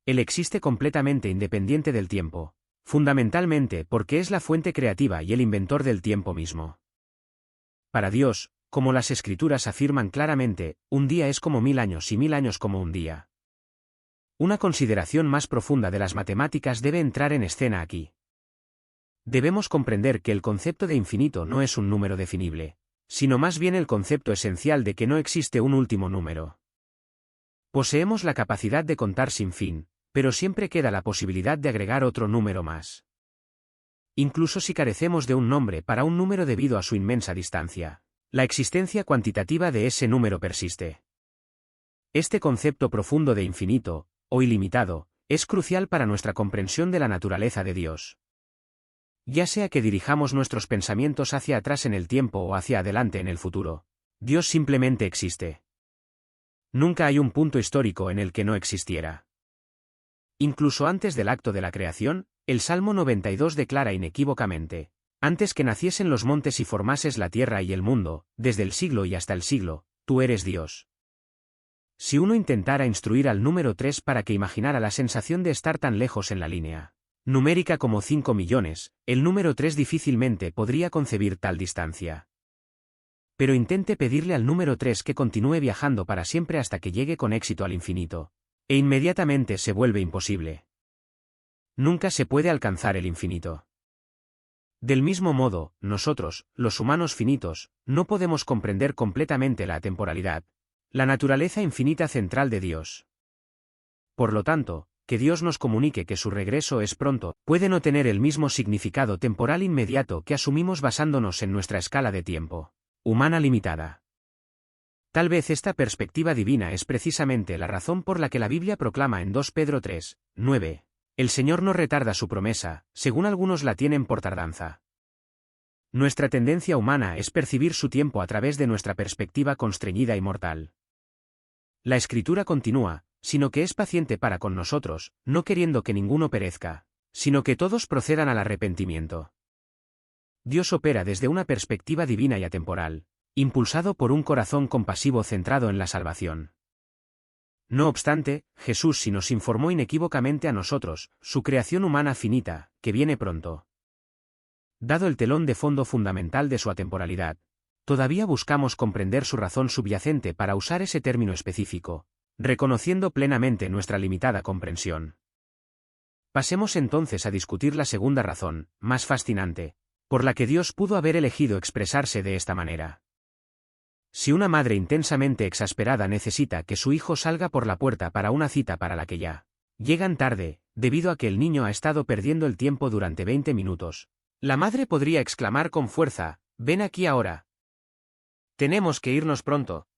Speaker 1: Él existe completamente independiente del tiempo, fundamentalmente porque es la fuente creativa y el inventor del tiempo mismo. Para Dios, como las Escrituras afirman claramente, un día es como 1000 años y 1000 años como un día. Una consideración más profunda de las matemáticas debe entrar en escena aquí. Debemos comprender que el concepto de infinito no es un número definible, sino más bien el concepto esencial de que no existe un último número. Poseemos la capacidad de contar sin fin, pero siempre queda la posibilidad de agregar otro número más. Incluso si carecemos de un nombre para un número debido a su inmensa distancia, la existencia cuantitativa de ese número persiste. Este concepto profundo de infinito, o ilimitado, es crucial para nuestra comprensión de la naturaleza de Dios. Ya sea que dirijamos nuestros pensamientos hacia atrás en el tiempo o hacia adelante en el futuro, Dios simplemente existe. Nunca hay un punto histórico en el que no existiera. Incluso antes del acto de la creación, el Salmo 92 declara inequívocamente: antes que naciesen los montes y formases la tierra y el mundo, desde el siglo y hasta el siglo, tú eres Dios. Si uno intentara instruir al número 3 para que imaginara la sensación de estar tan lejos en la línea numérica como 5 millones, el número 3 difícilmente podría concebir tal distancia. Pero intente pedirle al número 3 que continúe viajando para siempre hasta que llegue con éxito al infinito, e inmediatamente se vuelve imposible. Nunca se puede alcanzar el infinito. Del mismo modo, nosotros, los humanos finitos, no podemos comprender completamente la atemporalidad, la naturaleza infinita central de Dios. Por lo tanto, que Dios nos comunique que su regreso es pronto, puede no tener el mismo significado temporal inmediato que asumimos basándonos en nuestra escala de tiempo humana limitada. Tal vez esta perspectiva divina es precisamente la razón por la que la Biblia proclama en 2 Pedro 3, 9. El Señor no retarda su promesa, según algunos la tienen por tardanza. Nuestra tendencia humana es percibir su tiempo a través de nuestra perspectiva constreñida y mortal. La Escritura continúa, sino que es paciente para con nosotros, no queriendo que ninguno perezca, sino que todos procedan al arrepentimiento. Dios opera desde una perspectiva divina y atemporal, impulsado por un corazón compasivo centrado en la salvación. No obstante, Jesús sí nos informó inequívocamente a nosotros, su creación humana finita, que viene pronto. Dado el telón de fondo fundamental de su atemporalidad, todavía buscamos comprender su razón subyacente para usar ese término específico, reconociendo plenamente nuestra limitada comprensión. Pasemos entonces a discutir la segunda razón, más fascinante, por la que Dios pudo haber elegido expresarse de esta manera. Si una madre intensamente exasperada necesita que su hijo salga por la puerta para una cita para la que ya llegan tarde, debido a que el niño ha estado perdiendo el tiempo durante 20 minutos, la madre podría exclamar con fuerza: ven aquí ahora. Tenemos que irnos pronto.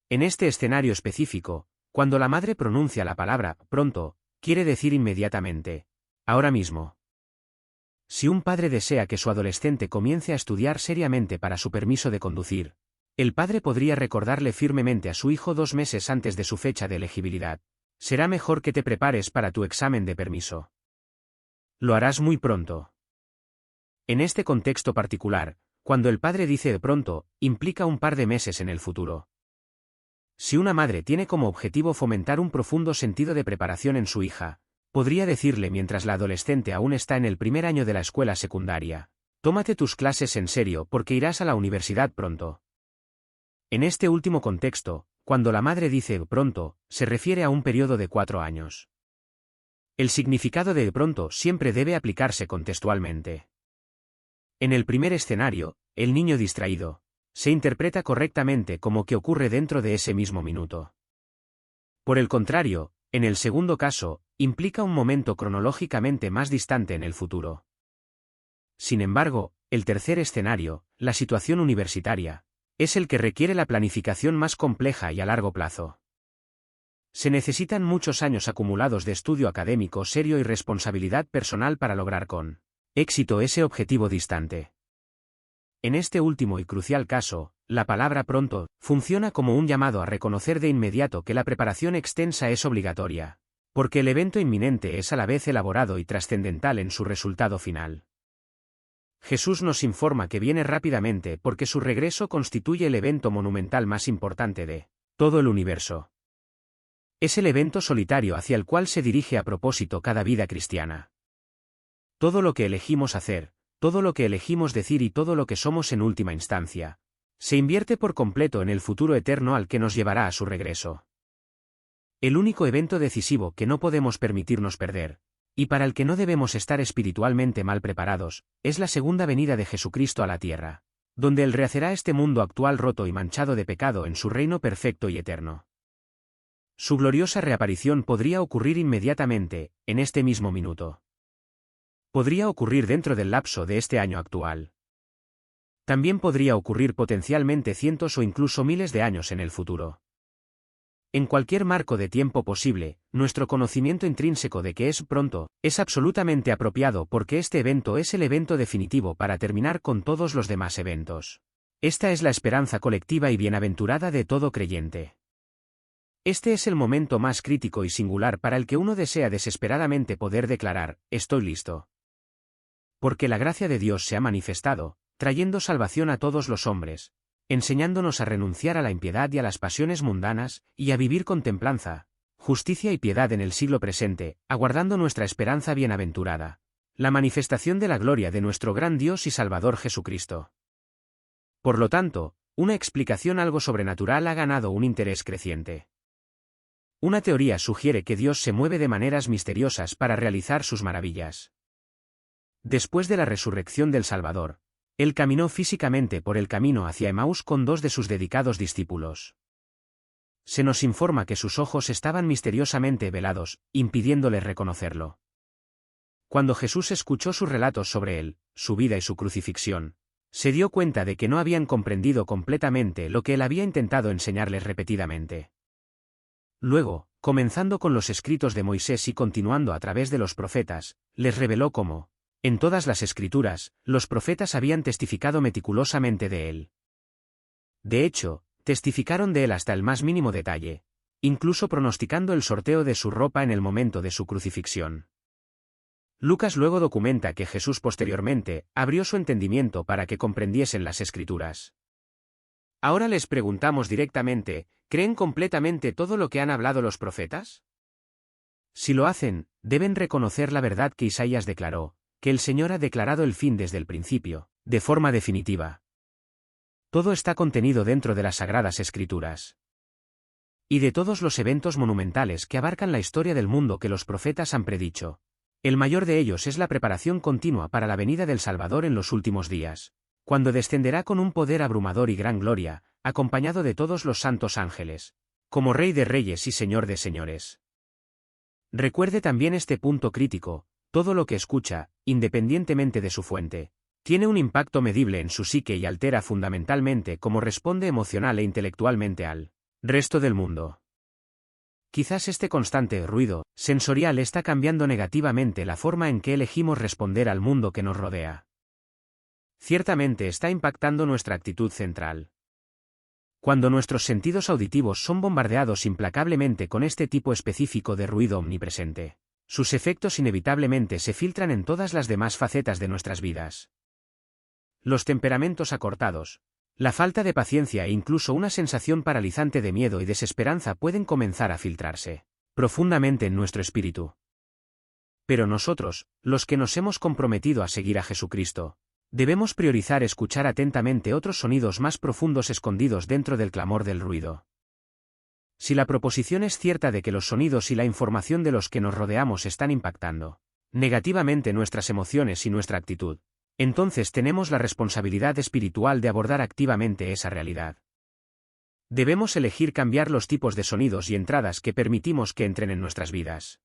Speaker 1: En este escenario específico, cuando la madre pronuncia la palabra pronto, quiere decir inmediatamente: ahora mismo. Si un padre desea que su adolescente comience a estudiar seriamente para su permiso de conducir, el padre podría recordarle firmemente a su hijo 2 meses antes de su fecha de elegibilidad: será mejor que te prepares para tu examen de permiso. Lo harás muy pronto. En este contexto particular, cuando el padre dice de pronto, implica un par de meses en el futuro. Si una madre tiene como objetivo fomentar un profundo sentido de preparación en su hija, podría decirle mientras la adolescente aún está en el primer año de la escuela secundaria: tómate tus clases en serio porque irás a la universidad pronto. En este último contexto, cuando la madre dice pronto, se refiere a un periodo de 4 años. El significado de pronto siempre debe aplicarse contextualmente. En el primer escenario, el niño distraído se interpreta correctamente como que ocurre dentro de ese mismo minuto. Por el contrario, en el segundo caso, implica un momento cronológicamente más distante en el futuro. Sin embargo, el tercer escenario, la situación universitaria, es el que requiere la planificación más compleja y a largo plazo. Se necesitan muchos años acumulados de estudio académico serio y responsabilidad personal para lograr con éxito ese objetivo distante. En este último y crucial caso, la palabra pronto funciona como un llamado a reconocer de inmediato que la preparación extensa es obligatoria, porque el evento inminente es a la vez elaborado y trascendental en su resultado final. Jesús nos informa que viene rápidamente porque su regreso constituye el evento monumental más importante de todo el universo. Es el evento solitario hacia el cual se dirige a propósito cada vida cristiana. Todo lo que elegimos hacer, todo lo que elegimos decir y todo lo que somos en última instancia, se invierte por completo en el futuro eterno al que nos llevará a su regreso. El único evento decisivo que no podemos permitirnos perder, y para el que no debemos estar espiritualmente mal preparados, es la segunda venida de Jesucristo a la tierra, donde Él rehacerá este mundo actual roto y manchado de pecado en su reino perfecto y eterno. Su gloriosa reaparición podría ocurrir inmediatamente, en este mismo minuto. Podría ocurrir dentro del lapso de este año actual. También podría ocurrir potencialmente cientos o incluso miles de años en el futuro. En cualquier marco de tiempo posible, nuestro conocimiento intrínseco de que es pronto es absolutamente apropiado porque este evento es el evento definitivo para terminar con todos los demás eventos. Esta es la esperanza colectiva y bienaventurada de todo creyente. Este es el momento más crítico y singular para el que uno desea desesperadamente poder declarar: estoy listo. Porque la gracia de Dios se ha manifestado, trayendo salvación a todos los hombres, enseñándonos a renunciar a la impiedad y a las pasiones mundanas, y a vivir con templanza, justicia y piedad en el siglo presente, aguardando nuestra esperanza bienaventurada, la manifestación de la gloria de nuestro gran Dios y Salvador Jesucristo. Por lo tanto, una explicación algo sobrenatural ha ganado un interés creciente. Una teoría sugiere que Dios se mueve de maneras misteriosas para realizar sus maravillas. Después de la resurrección del Salvador, Él caminó físicamente por el camino hacia Emaús con 2 de sus dedicados discípulos. Se nos informa que sus ojos estaban misteriosamente velados, impidiéndoles reconocerlo. Cuando Jesús escuchó sus relatos sobre Él, su vida y su crucifixión, se dio cuenta de que no habían comprendido completamente lo que Él había intentado enseñarles repetidamente. Luego, comenzando con los escritos de Moisés y continuando a través de los profetas, les reveló cómo, en todas las Escrituras, los profetas habían testificado meticulosamente de Él. De hecho, testificaron de Él hasta el más mínimo detalle, incluso pronosticando el sorteo de su ropa en el momento de su crucifixión. Lucas luego documenta que Jesús posteriormente abrió su entendimiento para que comprendiesen las Escrituras. Ahora les preguntamos directamente: ¿creen completamente todo lo que han hablado los profetas? Si lo hacen, deben reconocer la verdad que Isaías declaró, que el Señor ha declarado el fin desde el principio, de forma definitiva. Todo está contenido dentro de las Sagradas Escrituras. Y de todos los eventos monumentales que abarcan la historia del mundo que los profetas han predicho, el mayor de ellos es la preparación continua para la venida del Salvador en los últimos días, cuando descenderá con un poder abrumador y gran gloria, acompañado de todos los santos ángeles, como Rey de Reyes y Señor de Señores. Recuerde también este punto crítico: todo lo que escucha, independientemente de su fuente, tiene un impacto medible en su psique y altera fundamentalmente cómo responde emocional e intelectualmente al resto del mundo. Quizás este constante ruido sensorial está cambiando negativamente la forma en que elegimos responder al mundo que nos rodea. Ciertamente está impactando nuestra actitud central. Cuando nuestros sentidos auditivos son bombardeados implacablemente con este tipo específico de ruido omnipresente, sus efectos inevitablemente se filtran en todas las demás facetas de nuestras vidas. Los temperamentos acortados, la falta de paciencia e incluso una sensación paralizante de miedo y desesperanza pueden comenzar a filtrarse profundamente en nuestro espíritu. Pero nosotros, los que nos hemos comprometido a seguir a Jesucristo, debemos priorizar escuchar atentamente otros sonidos más profundos escondidos dentro del clamor del ruido. Si la proposición es cierta de que los sonidos y la información de los que nos rodeamos están impactando negativamente nuestras emociones y nuestra actitud, entonces tenemos la responsabilidad espiritual de abordar activamente esa realidad. Debemos elegir cambiar los tipos de sonidos y entradas que permitimos que entren en nuestras vidas.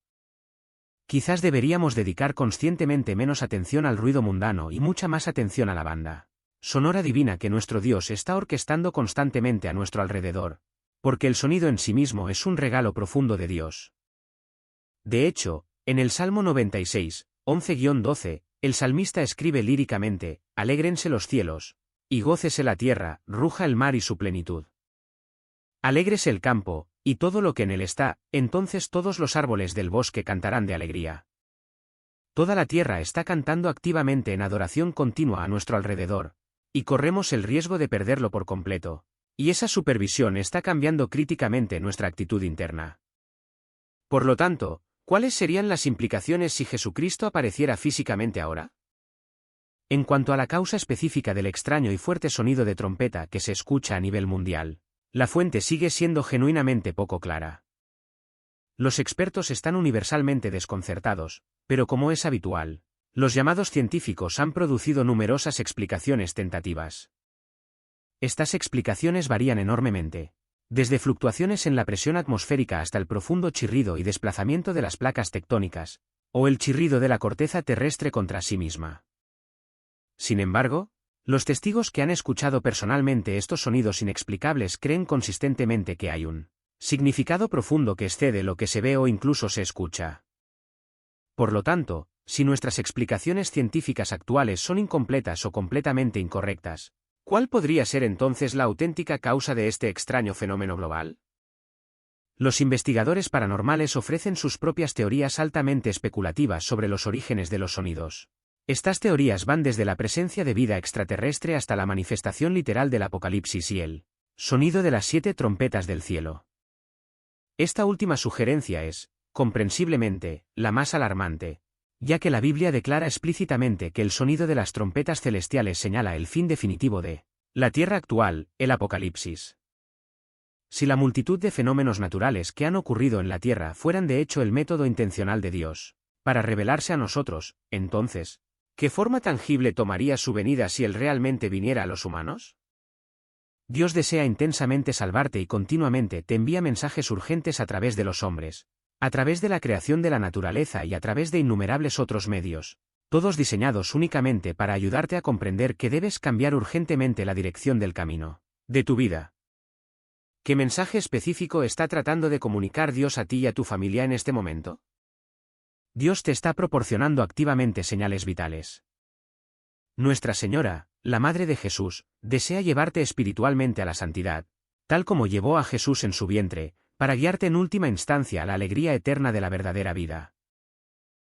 Speaker 1: Quizás deberíamos dedicar conscientemente menos atención al ruido mundano y mucha más atención a la banda sonora divina que nuestro Dios está orquestando constantemente a nuestro alrededor, porque el sonido en sí mismo es un regalo profundo de Dios. De hecho, en el Salmo 96, 11-12, el salmista escribe líricamente: «Alégrense los cielos, y gócese la tierra, ruja el mar y su plenitud. Alégrese el campo, y todo lo que en él está, entonces todos los árboles del bosque cantarán de alegría». Toda la tierra está cantando activamente en adoración continua a nuestro alrededor, y corremos el riesgo de perderlo por completo, y esa supervisión está cambiando críticamente nuestra actitud interna. Por lo tanto, ¿cuáles serían las implicaciones si Jesucristo apareciera físicamente ahora? En cuanto a la causa específica del extraño y fuerte sonido de trompeta que se escucha a nivel mundial, la fuente sigue siendo genuinamente poco clara. Los expertos están universalmente desconcertados, pero como es habitual, los llamados científicos han producido numerosas explicaciones tentativas. Estas explicaciones varían enormemente, desde fluctuaciones en la presión atmosférica hasta el profundo chirrido y desplazamiento de las placas tectónicas, o el chirrido de la corteza terrestre contra sí misma. Sin embargo, los testigos que han escuchado personalmente estos sonidos inexplicables creen consistentemente que hay un significado profundo que excede lo que se ve o incluso se escucha. Por lo tanto, si nuestras explicaciones científicas actuales son incompletas o completamente incorrectas, ¿cuál podría ser entonces la auténtica causa de este extraño fenómeno global? Los investigadores paranormales ofrecen sus propias teorías altamente especulativas sobre los orígenes de los sonidos. Estas teorías van desde la presencia de vida extraterrestre hasta la manifestación literal del Apocalipsis y el sonido de las 7 trompetas del cielo. Esta última sugerencia es, comprensiblemente, la más alarmante, ya que la Biblia declara explícitamente que el sonido de las trompetas celestiales señala el fin definitivo de la tierra actual, el Apocalipsis. Si la multitud de fenómenos naturales que han ocurrido en la tierra fueran de hecho el método intencional de Dios para revelarse a nosotros, entonces, ¿qué forma tangible tomaría su venida si Él realmente viniera a los humanos? Dios desea intensamente salvarte y continuamente te envía mensajes urgentes a través de los hombres, a través de la creación de la naturaleza y a través de innumerables otros medios, todos diseñados únicamente para ayudarte a comprender que debes cambiar urgentemente la dirección del camino de tu vida. ¿Qué mensaje específico está tratando de comunicar Dios a ti y a tu familia en este momento? Dios te está proporcionando activamente señales vitales. Nuestra Señora, la Madre de Jesús, desea llevarte espiritualmente a la santidad, tal como llevó a Jesús en su vientre, para guiarte en última instancia a la alegría eterna de la verdadera vida.